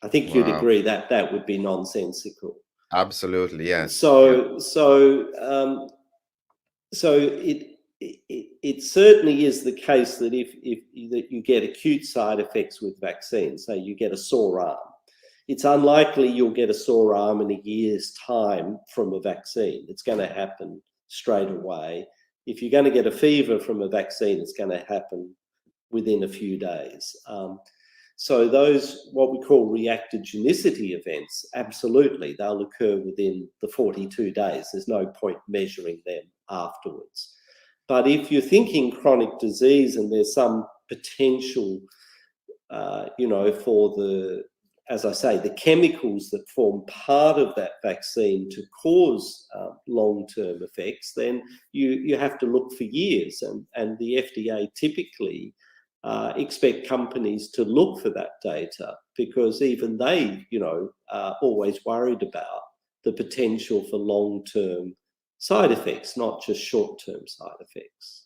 I think you'd Wow. agree that that would be nonsensical. Absolutely, yes. Yeah. So it certainly is the case that if that you get acute side effects with vaccines, say you get a sore arm, it's unlikely you'll get a sore arm in a year's time from a vaccine. It's going to happen straight away. If you're going to get a fever from a vaccine, it's going to happen within a few days. So those, what we call reactogenicity events, absolutely, they'll occur within the 42 days. There's no point measuring them afterwards. But if you're thinking chronic disease and there's some potential, for the, as I say, the chemicals that form part of that vaccine to cause long-term effects, then you have to look for years. And the FDA typically expect companies to look for that data, because even they, are always worried about the potential for long-term side effects, not just short-term side effects.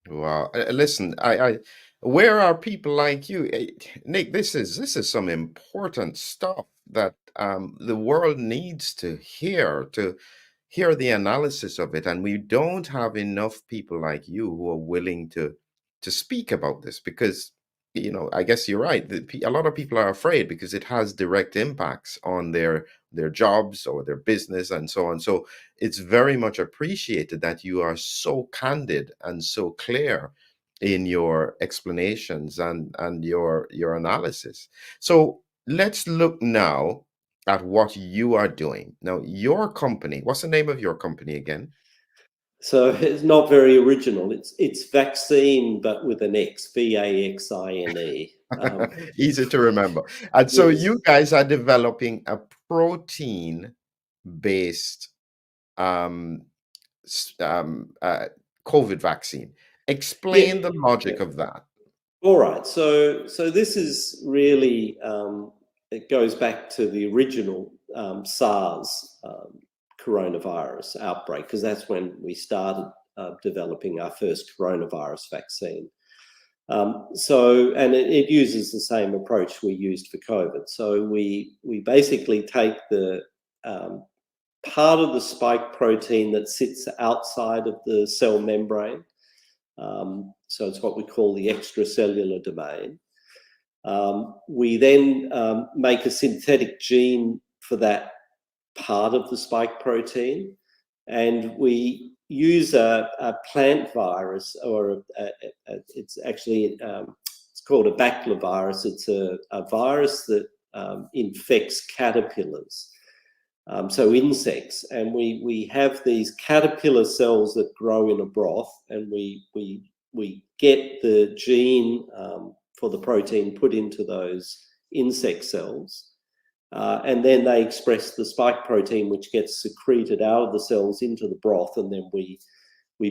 Wow. Listen, where are people like you? Nick, this is some important stuff that the world needs to hear the analysis of it, and we don't have enough people like you who are willing to speak about this, because I guess you're right. A lot of people are afraid because it has direct impacts on their jobs or their business and so on. So it's very much appreciated that you are so candid and so clear in your explanations and your analysis. So let's look now at what you are doing. Now, your company, what's the name of your company again? So it's not very original. It's vaccine, but with an X, VAXINE. Easy to remember. And so Yes. you guys are developing a protein-based um, COVID vaccine. Explain Yeah. the logic Yeah. of that. All right. So this is really it goes back to the original SARS coronavirus outbreak, because that's when we started developing our first coronavirus vaccine. And it uses the same approach we used for COVID. So we basically take the part of the spike protein that sits outside of the cell membrane. So it's what we call the extracellular domain. We then make a synthetic gene for that part of the spike protein, and we use a plant virus, or it's actually it's called a baculovirus. It's a virus that infects caterpillars, so insects, and we have these caterpillar cells that grow in a broth, and we get the gene for the protein put into those insect cells, and then they express the spike protein, which gets secreted out of the cells into the broth, and then we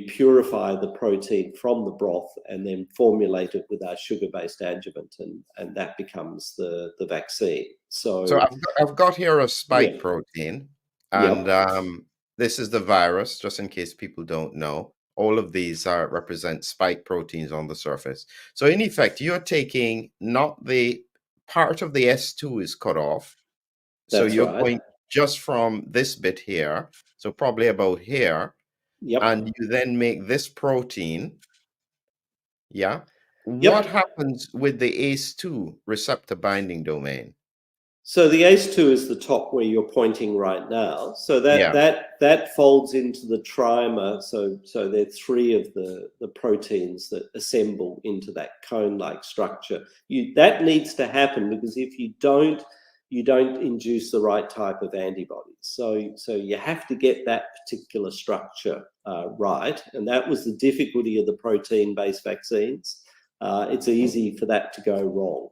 purify the protein from the broth and then formulate it with our sugar-based adjuvant, and that becomes the vaccine. So I've got here a spike protein, and this is the virus, just in case people don't know. All of these represent spike proteins on the surface. So in effect, you're taking not the part of the S2 is cut off. So you're going just from this bit here, so probably about here, and you then make this protein. What happens with the ACE2 receptor binding domain? So the ACE2 is the top where you're pointing right now. So that folds into the trimer. So there are three of the proteins that assemble into that cone-like structure. That needs to happen, because if you don't induce the right type of antibodies. So you have to get that particular structure right, and that was the difficulty of the protein-based vaccines. It's easy for that to go wrong.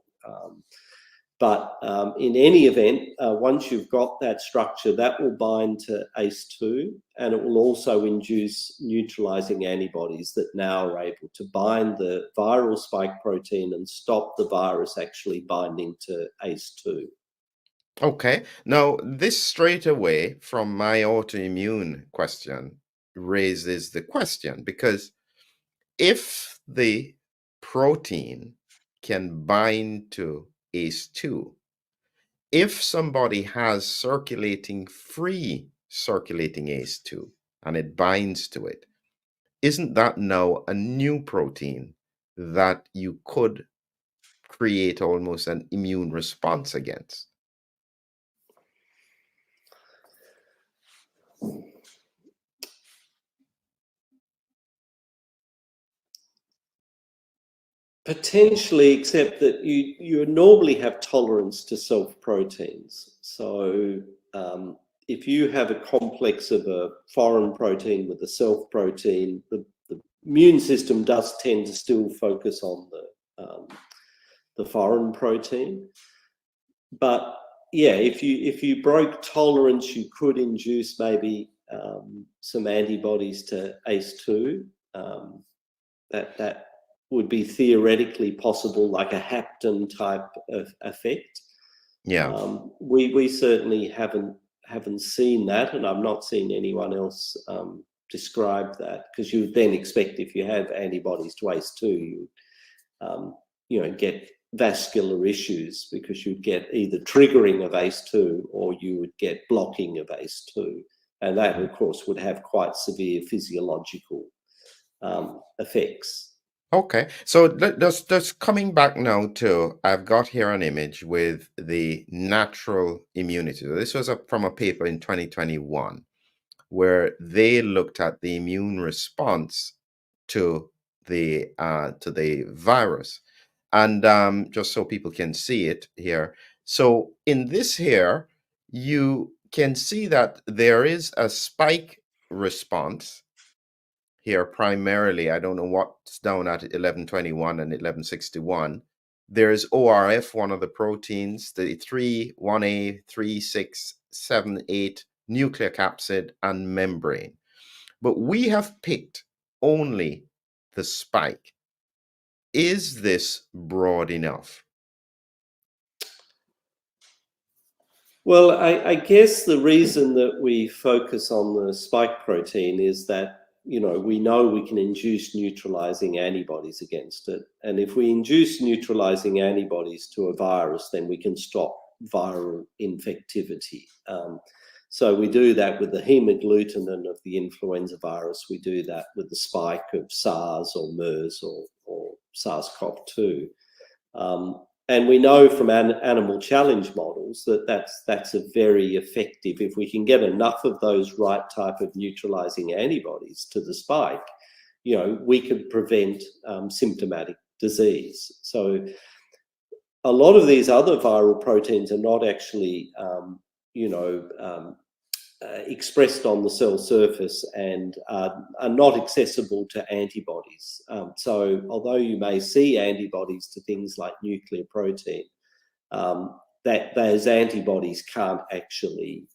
But in any event, once you've got that structure, that will bind to ACE2, and it will also induce neutralizing antibodies that now are able to bind the viral spike protein and stop the virus actually binding to ACE2. Okay. Now, this straight away from my autoimmune question raises the question, because if the protein can bind to ACE2, if somebody has free circulating ACE2 and it binds to it, isn't that now a new protein that you could create almost an immune response against? Potentially, except that you normally have tolerance to self-proteins. So if you have a complex of a foreign protein with a self-protein, the immune system does tend to still focus on the foreign protein. But yeah, if you broke tolerance, you could induce maybe some antibodies to ACE2. That would be theoretically possible, like a hapten type of effect. We certainly haven't seen that, and I've not seen anyone else describe that, because you would then expect, if you have antibodies to ACE2, you get vascular issues, because you'd get either triggering of ACE2 or you would get blocking of ACE2, and that of course would have quite severe physiological effects. Okay, so just coming back now to, I've got here an image with the natural immunity. This was from a paper in 2021 where they looked at the immune response to the virus, and just so people can see it here. So in this here, you can see that there is a spike response here primarily. I don't know what's down at 1121 and 1161. There's ORF, one of the proteins, the 3-1A, 3-6-7-8 nuclear capsid and membrane. But we have picked only the spike. Is this broad enough? Well, I guess the reason that we focus on the spike protein is that we know we can induce neutralizing antibodies against it. And if we induce neutralizing antibodies to a virus, then we can stop viral infectivity. So we do that with the hemagglutinin of the influenza virus. We do that with the spike of SARS or MERS or SARS-CoV-2. And we know from animal challenge models that that's a very effective, if we can get enough of those right type of neutralizing antibodies to the spike, we could prevent symptomatic disease. So a lot of these other viral proteins are not actually, expressed on the cell surface and are not accessible to antibodies. So although you may see antibodies to things like nuclear protein, that those antibodies can't actually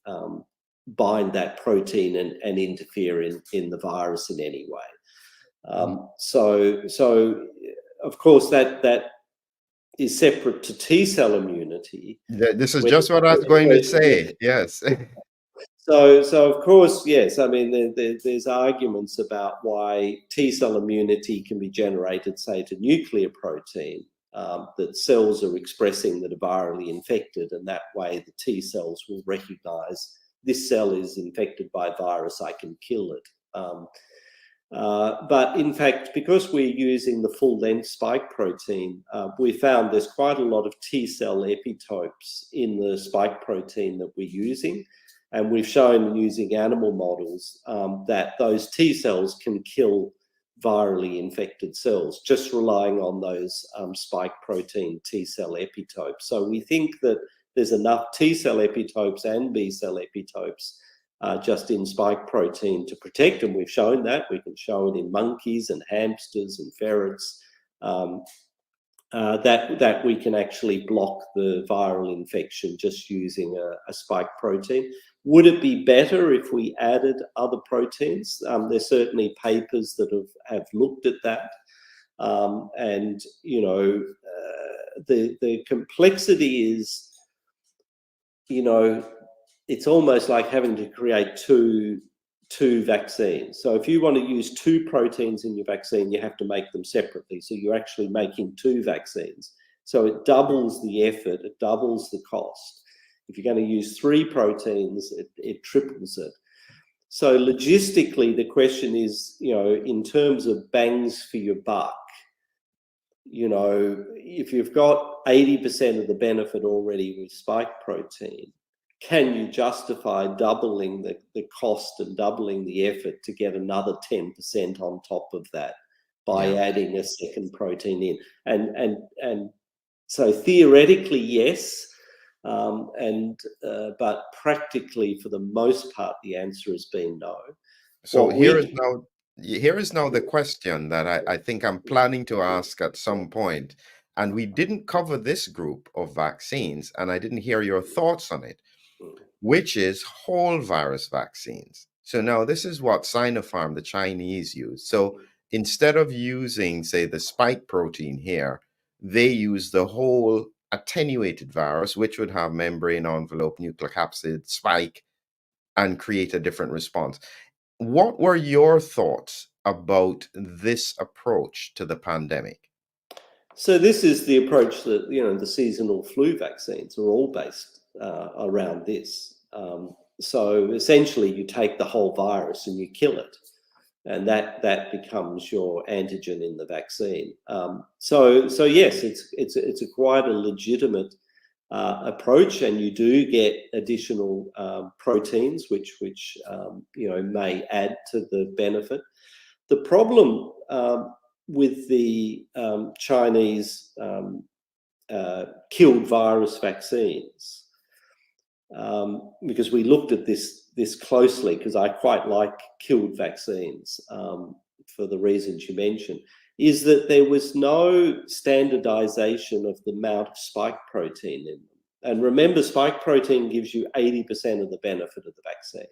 bind that protein and interfere in the virus in any way. So of course that is separate to T-cell immunity. This is just what I was going to say. Yes. So of course, yes. I mean, there's arguments about why T-cell immunity can be generated, say, to nuclear protein that cells are expressing that are virally infected, and that way the T cells will recognise this cell is infected by virus, I can kill it. But in fact, because we're using the full-length spike protein, we found there's quite a lot of T-cell epitopes in the spike protein that we're using. And we've shown using animal models that those T cells can kill virally infected cells, just relying on those spike protein T cell epitopes. So we think that there's enough T cell epitopes and B cell epitopes just in spike protein to protect them. We've shown that. We can show it in monkeys and hamsters and ferrets. That we can actually block the viral infection just using a spike protein. Would it be better if we added other proteins? There's certainly papers that have looked at that. And, you know, the complexity is, you know, it's almost like having to create two vaccines. So if you want to use two proteins in your vaccine, you have to make them separately. So you're actually making two vaccines. So it doubles the effort, it doubles the cost. If you're going to use three proteins, it triples it. So logistically, the question is, you know, in terms of bangs for your buck, you know, if you've got 80% of the benefit already with spike protein, can you justify doubling the cost and doubling the effort to get another 10% on top of that by adding a second protein in? And so theoretically, yes, but practically, for the most part, the answer has been no. So here is now the question that I think I'm planning to ask at some point. And we didn't cover this group of vaccines, and I didn't hear your thoughts on it, which is whole virus vaccines. So now this is what Sinopharm, the Chinese, use. So instead of using, say, the spike protein here, they use the whole attenuated virus, which would have membrane envelope, nucleocapsid, spike, and create a different response. What were your thoughts about this approach to the pandemic? So this is the approach that, you know, the seasonal flu vaccines are all based around this. So essentially, you take the whole virus and you kill it, and that becomes your antigen in the vaccine. So yes, it's a quite a legitimate approach, and you do get additional proteins, which you know, may add to the benefit. The problem with the Chinese killed virus vaccines, because we looked at this closely, because I quite like killed vaccines for the reasons you mentioned, is that there was no standardization of the amount of spike protein in them. And remember, spike protein gives you 80% of the benefit of the vaccine.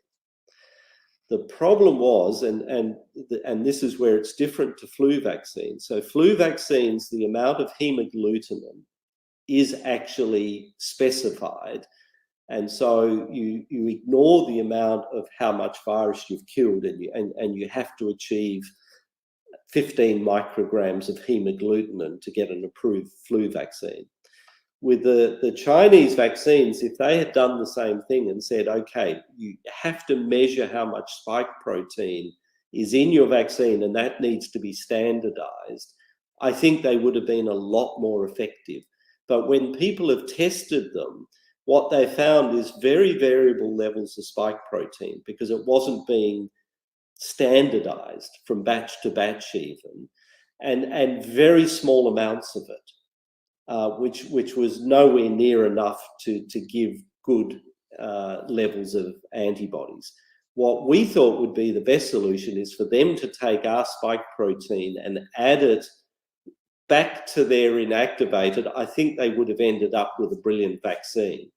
The problem was, and this is where it's different to flu vaccines. So flu vaccines, the amount of hemagglutinin is actually specified. And so you ignore the amount of how much virus you've killed, and you have to achieve 15 micrograms of hemagglutinin to get an approved flu vaccine. With the Chinese vaccines, if they had done the same thing and said, okay, you have to measure how much spike protein is in your vaccine and that needs to be standardized, I think they would have been a lot more effective. But when people have tested them, what they found is very variable levels of spike protein, because it wasn't being standardized from batch to batch even, and very small amounts of it, which was nowhere near enough to give good levels of antibodies. What we thought would be the best solution is for them to take our spike protein and add it back to their inactivated. I think they would have ended up with a brilliant vaccine,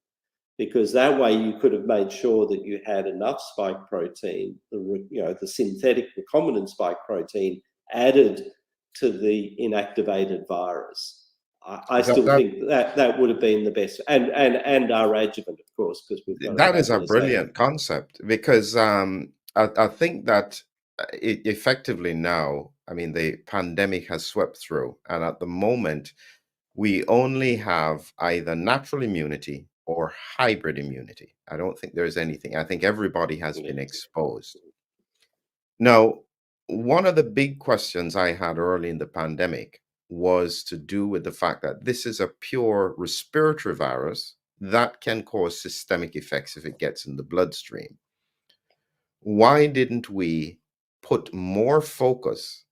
because that way you could have made sure that you had enough spike protein, the synthetic recombinant spike protein, added to the inactivated virus. I still think that would have been the best, and our adjuvant, of course, because we've got that is a brilliant concept, because I think that effectively now, I mean, the pandemic has swept through, and at the moment, we only have either natural immunity or hybrid immunity. I don't think there's anything. I think everybody has been exposed. Now, one of the big questions I had early in the pandemic was to do with the fact that this is a pure respiratory virus that can cause systemic effects if it gets in the bloodstream. Why didn't we put more focus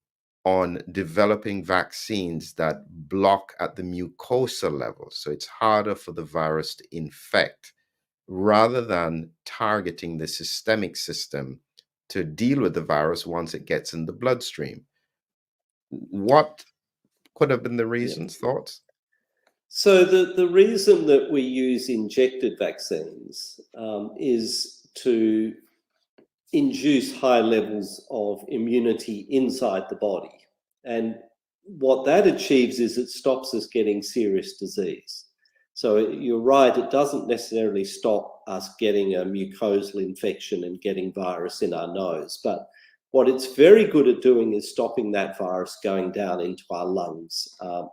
on developing vaccines that block at the mucosal level, so it's harder for the virus to infect, rather than targeting the systemic system to deal with the virus once it gets in the bloodstream? What could have been the reasons, thoughts? So the reason that we use injected vaccines is to induce high levels of immunity inside the body. And what that achieves is it stops us getting serious disease. So you're right, it doesn't necessarily stop us getting a mucosal infection and getting virus in our nose. But what it's very good at doing is stopping that virus going down into our lungs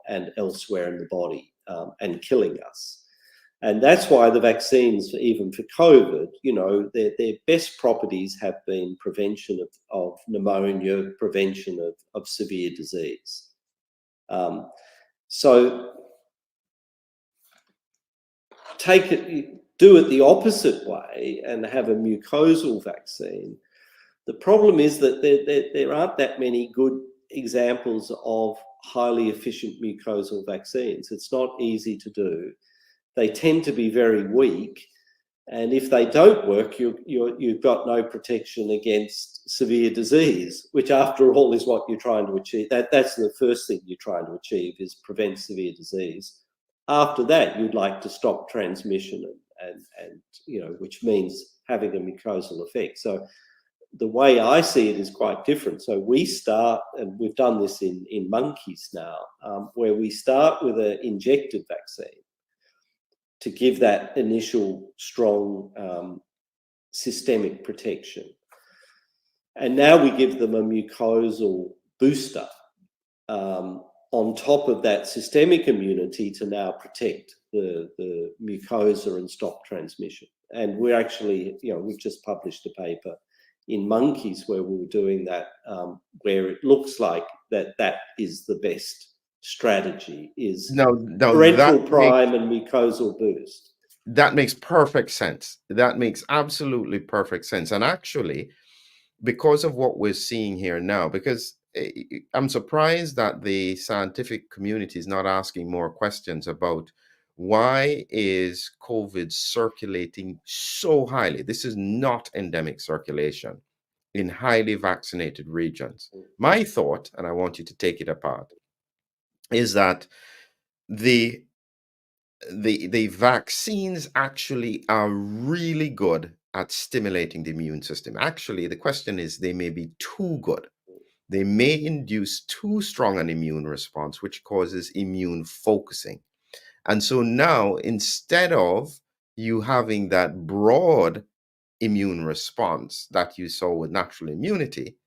and elsewhere in the body and killing us. And that's why the vaccines, even for COVID, their best properties have been prevention of pneumonia, prevention of severe disease. So do it the opposite way and have a mucosal vaccine. The problem is that there aren't that many good examples of highly efficient mucosal vaccines. It's not easy to do. They tend to be very weak, and if they don't work, you've got no protection against severe disease, which after all is what you're trying to achieve. That's the first thing you're trying to achieve, is prevent severe disease. After that, you'd like to stop transmission and which means having a mucosal effect. So the way I see it is quite different. So we start, and we've done this in monkeys now, where we start with an injected vaccine to give that initial strong systemic protection. And now we give them a mucosal booster on top of that systemic immunity to now protect the mucosa and stop transmission. And we're actually, we've just published a paper in monkeys where we were doing that, where it looks like that is the best strategy, is parental prime and mucosal boost. That makes perfect sense. That makes absolutely perfect sense. And actually, because of what we're seeing here now, because I'm surprised that the scientific community is not asking more questions about why is COVID circulating so highly. This is not endemic circulation in highly vaccinated regions. My thought, and I want you to take it apart, is that the vaccines actually are really good at stimulating the immune system. Actually, the question is, they may be too good. They may induce too strong an immune response, which causes immune focusing. And so now, instead of you having that broad immune response that you saw with natural immunity,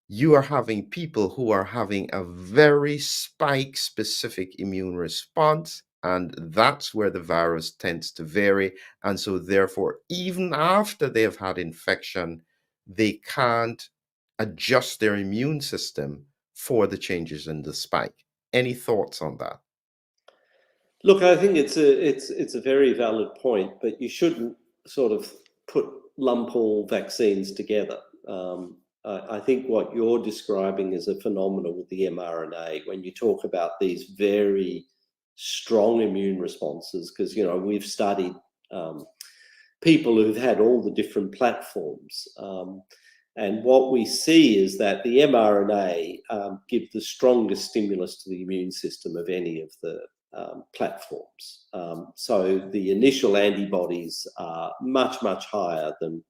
you are having people who are having a very spike-specific immune response, and that's where the virus tends to vary. And so therefore, even after they have had infection, they can't adjust their immune system for the changes in the spike. Any thoughts on that? Look, I think it's a very valid point, but you shouldn't sort of lump all vaccines together. I think what you're describing is a phenomenon with the mRNA when you talk about these very strong immune responses, because we've studied people who've had all the different platforms. And what we see is that the mRNA give the strongest stimulus to the immune system of any of the platforms. So the initial antibodies are much, much higher than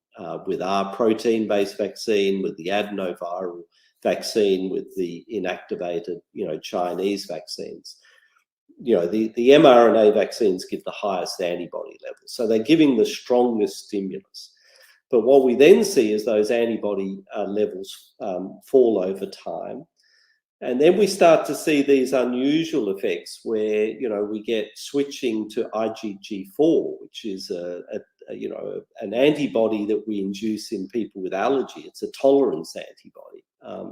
with our protein-based vaccine, with the adenoviral vaccine, with the inactivated, Chinese vaccines. The mRNA vaccines give the highest antibody levels. So they're giving the strongest stimulus. But what we then see is those antibody levels fall over time. And then we start to see these unusual effects where, we get switching to IgG4, which is an antibody that we induce in people with allergy. It's a tolerance antibody.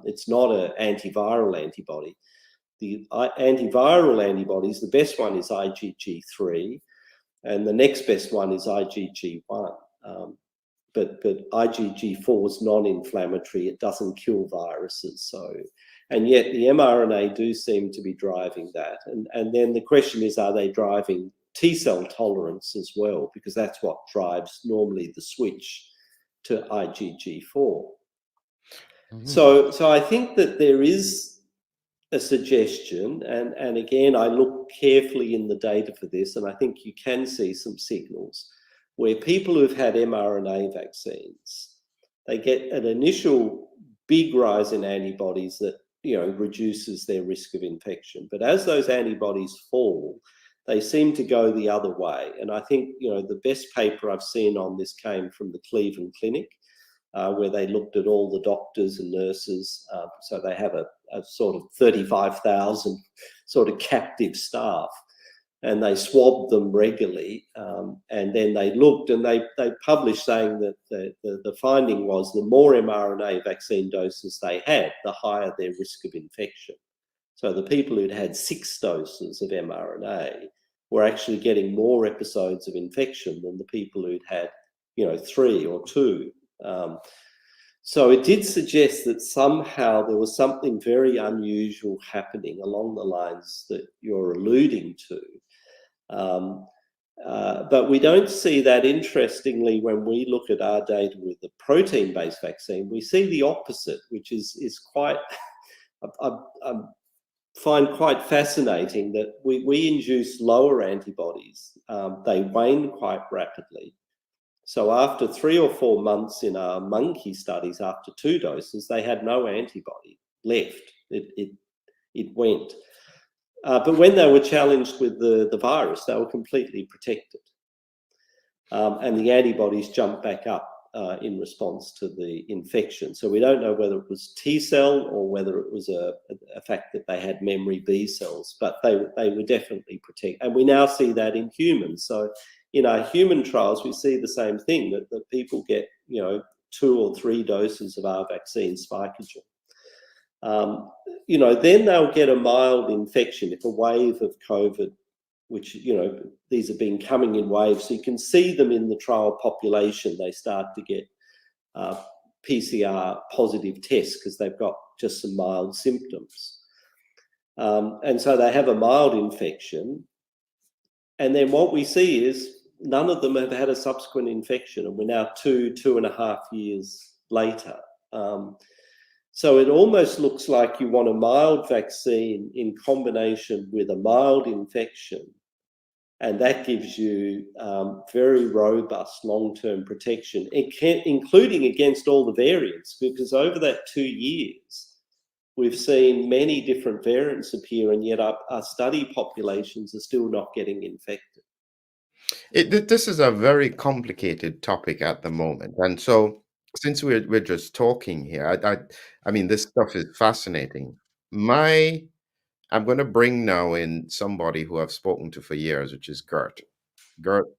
It's not an antiviral antibody. The antiviral antibodies, the best one is IgG3, and the next best one is IgG1. But IgG4 is non-inflammatory. It doesn't kill viruses. And yet the mRNA do seem to be driving that. And then the question is, are they driving T-cell tolerance as well? Because that's what drives normally the switch to IgG4. Mhm. So I think that there is a suggestion, and again, I look carefully in the data for this, and I think you can see some signals where people who've had mRNA vaccines, they get an initial big rise in antibodies that, reduces their risk of infection. But as those antibodies fall, they seem to go the other way. And I think, the best paper I've seen on this came from the Cleveland Clinic, where they looked at all the doctors and nurses. So they have a sort of 35,000 sort of captive staff, and they swabbed them regularly. And then they looked, and they published saying that the finding was the more mRNA vaccine doses they had, the higher their risk of infection. So the people who'd had 6 doses of mRNA were actually getting more episodes of infection than the people who'd had, 3 or 2. So it did suggest that somehow there was something very unusual happening along the lines that you're alluding to. But we don't see that, interestingly, when we look at our data with the protein-based vaccine. We see the opposite, which is quite, I find quite fascinating, that we induce lower antibodies. They wane quite rapidly. So after 3 or 4 months in our monkey studies, after 2 doses, they had no antibody left. It went. But when they were challenged with the virus, they were completely protected. And the antibodies jumped back up in response to the infection. So we don't know whether it was T-cell or whether it was a fact that they had memory B cells, but they were definitely protected. And we now see that in humans. So in our human trials, we see the same thing, that people get, 2 or 3 doses of our vaccine, Spikeogen. Then they'll get a mild infection if a wave of COVID, which, these have been coming in waves. So you can see them in the trial population. They start to get PCR positive tests because they've got just some mild symptoms. And so they have a mild infection. And then what we see is none of them have had a subsequent infection, and we're now 2.5 years later. So it almost looks like you want a mild vaccine in combination with a mild infection, and that gives you very robust long-term protection, including against all the variants, because over that 2 years, we've seen many different variants appear, and yet our study populations are still not getting infected. This is a very complicated topic at the moment, and so since we're just talking here, I mean, this stuff is fascinating. I'm going to bring now in somebody who I've spoken to for years, which is Gert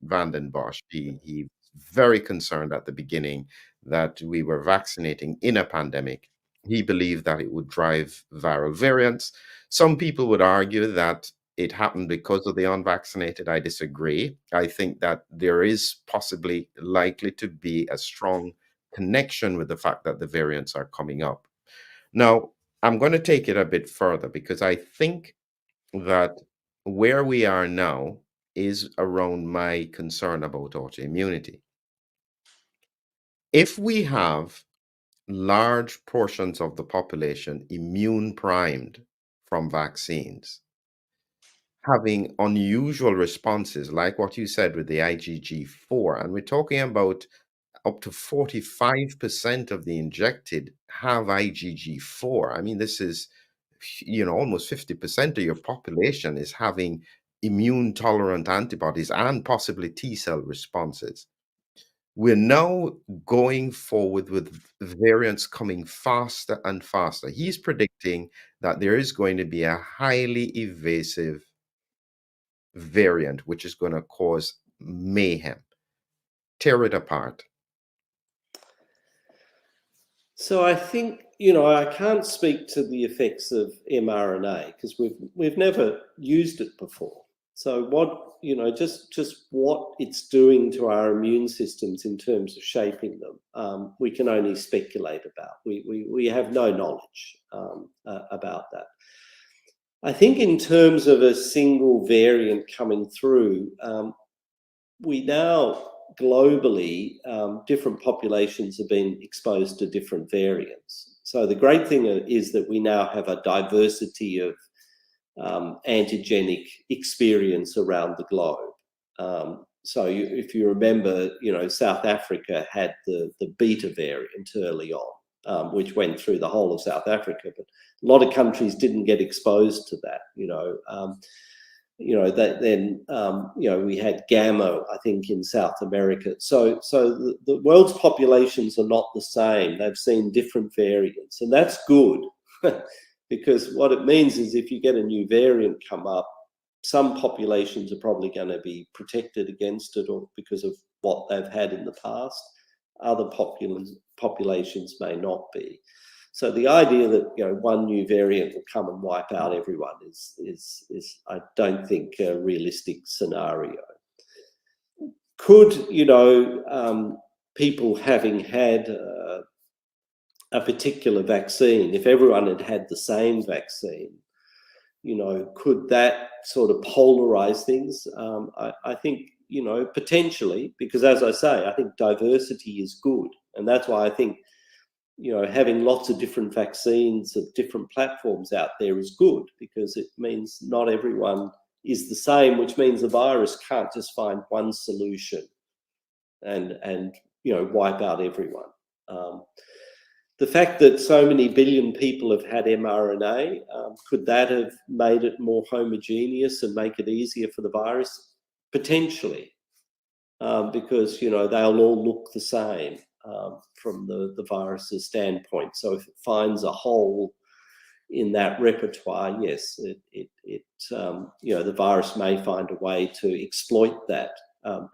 Vanden Bosch. He very concerned at the beginning that we were vaccinating in a pandemic. He believed that it would drive viral variants. Some people would argue that it happened because of the unvaccinated. I disagree. I think that there is possibly likely to be a strong connection with the fact that the variants are coming up. Now, I'm going to take it a bit further because I think that where we are now is around my concern about autoimmunity. If we have large portions of the population immune primed from vaccines, having unusual responses like what you said with the IgG4, and we're talking about up to 45% of the injected have IgG4. I mean, this is, almost 50% of your population is having immune tolerant antibodies and possibly T cell responses. We're now going forward with variants coming faster and faster. He's predicting that there is going to be a highly evasive variant, which is going to cause mayhem. Tear it apart. So I think, I can't speak to the effects of mRNA because we've never used it before. So what, just what it's doing to our immune systems in terms of shaping them, we can only speculate about. We have no knowledge about that. I think in terms of a single variant coming through, we now globally, different populations have been exposed to different variants. So the great thing is that we now have a diversity of antigenic experience around the globe. So if you remember, South Africa had the beta variant early on, which went through the whole of South Africa, but a lot of countries didn't get exposed to that, we had gamma, I think, in South America. So the world's populations are not the same. They've seen different variants, and that's good because what it means is if you get a new variant come up, some populations are probably going to be protected against it or because of what they've had in the past. Other populations may not be. So the idea that one new variant will come and wipe out everyone is I don't think a realistic scenario. Could people having had a particular vaccine, if everyone had had the same vaccine, could that sort of polarize things? I think potentially, because as I say, I think diversity is good, and that's why I think having lots of different vaccines of different platforms out there is good because it means not everyone is the same, which means the virus can't just find one solution and wipe out everyone. The fact that so many billion people have had mRNA, could that have made it more homogeneous and make it easier for the virus? Potentially, because they'll all look the same. From the virus's standpoint. So if it finds a hole in that repertoire, yes, the virus may find a way to exploit that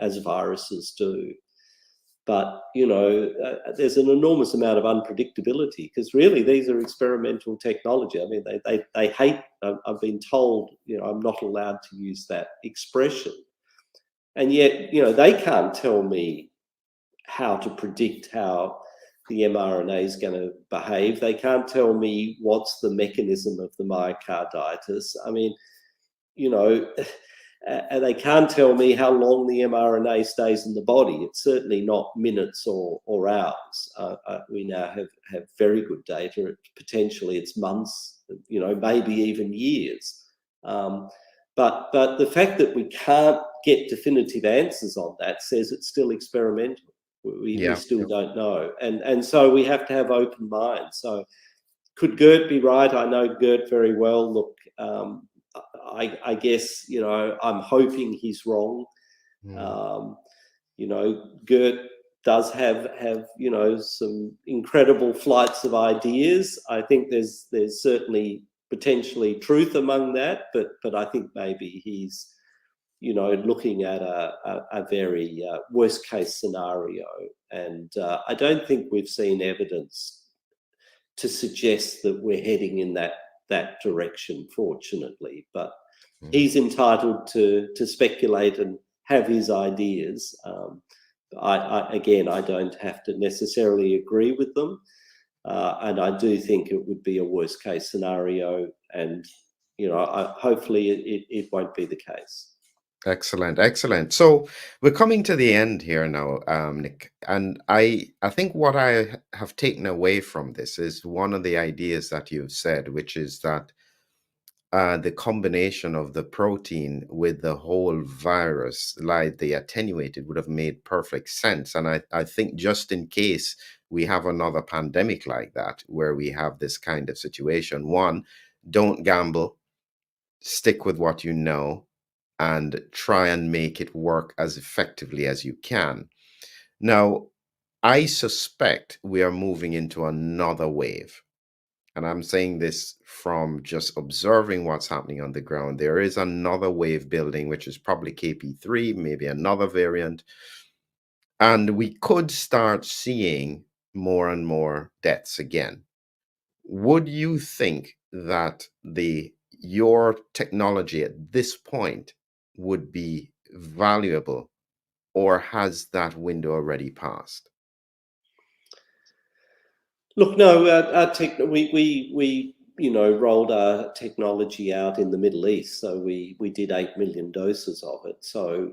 as viruses do. But, there's an enormous amount of unpredictability because really these are experimental technology. I mean, they hate, I've been told, I'm not allowed to use that expression. And yet, they can't tell me how to predict how the mRNA is going to behave. They can't tell me what's the mechanism of the myocarditis. I mean, and they can't tell me how long the mRNA stays in the body. It's certainly not minutes or hours. We now have very good data. Potentially it's months, maybe even years. But the fact that we can't get definitive answers on that says it's still experimental. We still don't know. And so we have to have open minds. So could Gert be right? I know Gert very well. Look, I guess, I'm hoping he's wrong. Gert does have some incredible flights of ideas. I think there's certainly potentially truth among that, but I think maybe he's looking at a very worst case scenario. And I don't think we've seen evidence to suggest that we're heading in that direction, fortunately. But he's entitled to speculate and have his ideas. I don't have to necessarily agree with them. And I do think it would be a worst case scenario. And, hopefully it won't be the case. Excellent, excellent. So we're coming to the end here now, Nick, and I think what I have taken away from this is one of the ideas that you've said, which is that the combination of the protein with the whole virus, like the attenuated, would have made perfect sense. And I think just in case we have another pandemic like that, where we have this kind of situation, one, don't gamble, stick with what you know, and try and make it work as effectively as you can. Now, I suspect we are moving into another wave. And I'm saying this from just observing what's happening on the ground. There is another wave building, which is probably KP3, maybe another variant. And we could start seeing more and more deaths again. Would you think that your technology at this point would be valuable, or has that window already passed? Look, no, we rolled our technology out in the Middle East, so we did 8 million doses of it. So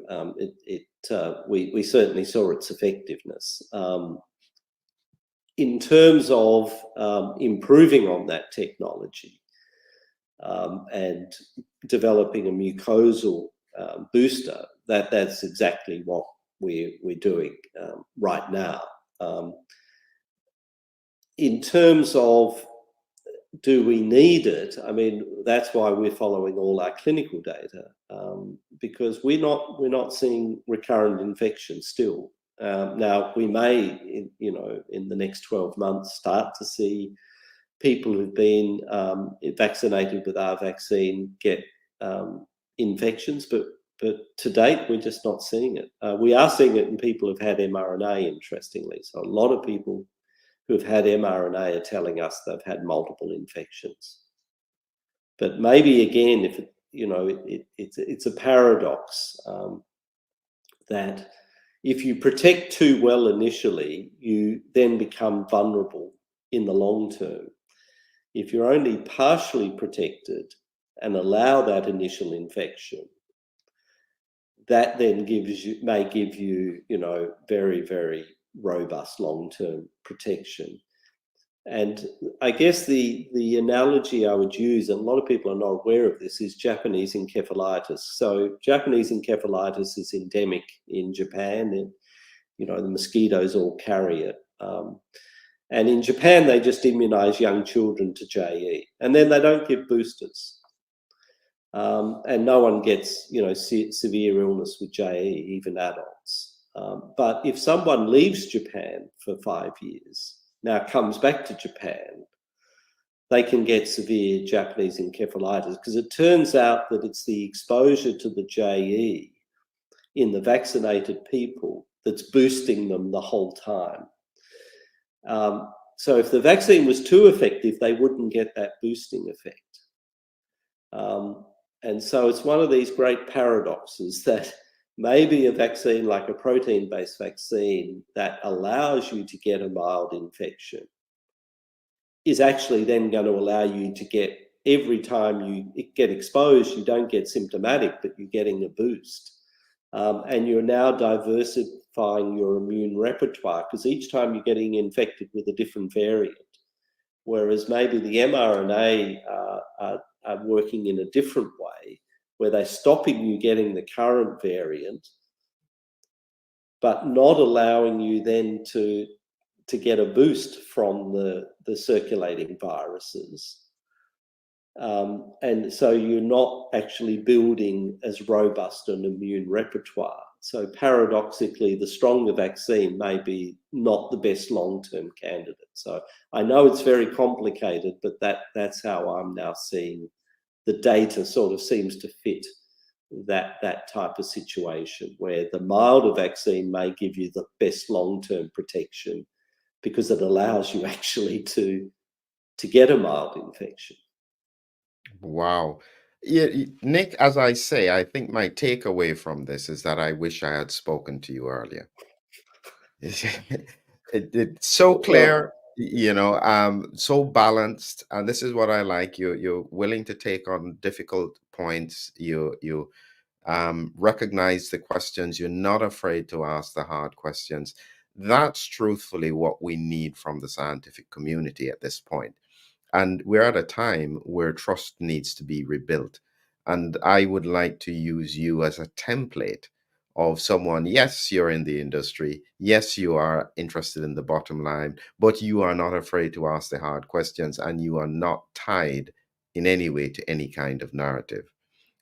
we certainly saw its effectiveness. In terms of improving on that technology and developing a mucosal booster, that's exactly what we're doing right now. In terms of do we need it? I mean, that's why we're following all our clinical data, because we're not seeing recurrent infection still. Now we may, in the next 12 months, start to see people who've been vaccinated with our vaccine get infections, but to date we're just not seeing it. We are seeing it in people who've had mRNA, interestingly. So a lot of people who've had mRNA are telling us they've had multiple infections. But maybe again, if it's a paradox that if you protect too well initially, you then become vulnerable in the long term. If you're only partially protected and allow that initial infection, that then may give you, very, very robust long-term protection. And I guess the analogy I would use, and a lot of people are not aware of this, is Japanese encephalitis. So Japanese encephalitis is endemic in Japan, and the mosquitoes all carry it. And in Japan, they just immunize young children to JE, and then they don't give boosters. And no one gets, severe illness with JE, even adults. But if someone leaves Japan for 5 years, now comes back to Japan, they can get severe Japanese encephalitis, because it turns out that it's the exposure to the JE in the vaccinated people that's boosting them the whole time. So if the vaccine was too effective, they wouldn't get that boosting effect. And so it's one of these great paradoxes that maybe a vaccine like a protein-based vaccine that allows you to get a mild infection is actually then going to allow you to get, every time you get exposed, you don't get symptomatic, but you're getting a boost. And you're now diversifying your immune repertoire, because each time you're getting infected with a different variant, whereas maybe the mRNA are working in a different way, where they're stopping you getting the current variant, but not allowing you then to get a boost from the circulating viruses. And so you're not actually building as robust an immune repertoire. So paradoxically, the stronger vaccine may be not the best long-term candidate. So I know it's very complicated, but that's how I'm now seeing the data sort of seems to fit that type of situation, where the milder vaccine may give you the best long-term protection because it allows you actually to get a mild infection. Wow. Yeah, Nick, as I say, I think my takeaway from this is that I wish I had spoken to you earlier. It's so clear, so balanced, and this is what I like. You're willing to take on difficult points. You recognize the questions. You're not afraid to ask the hard questions. That's truthfully what we need from the scientific community at this point. And we're at a time where trust needs to be rebuilt. And I would like to use you as a template of someone, yes, you're in the industry, yes, you are interested in the bottom line, but you are not afraid to ask the hard questions and you are not tied in any way to any kind of narrative.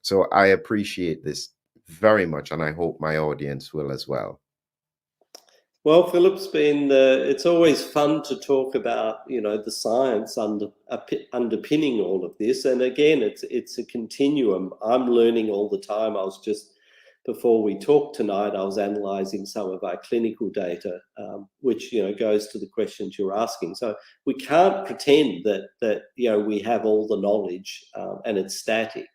So I appreciate this very much, and I hope my audience will as well. Well, Philip's been, it's always fun to talk about, the science underpinning all of this. And again, it's a continuum. I'm learning all the time. Before we talked tonight, I was analyzing some of our clinical data, which, goes to the questions you're asking. So we can't pretend that we have all the knowledge and it's static.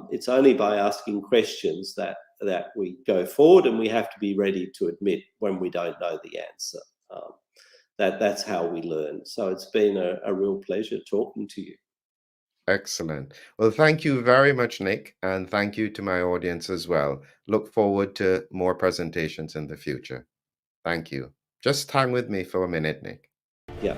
It's only by asking questions that we go forward, and we have to be ready to admit when we don't know the answer. That's how we learn. So it's been a real pleasure talking to you. Excellent. Well, thank you very much, Nick, and thank you to my audience as well. Look forward to more presentations in the future. Thank you. Just hang with me for a minute, Nick. Yeah.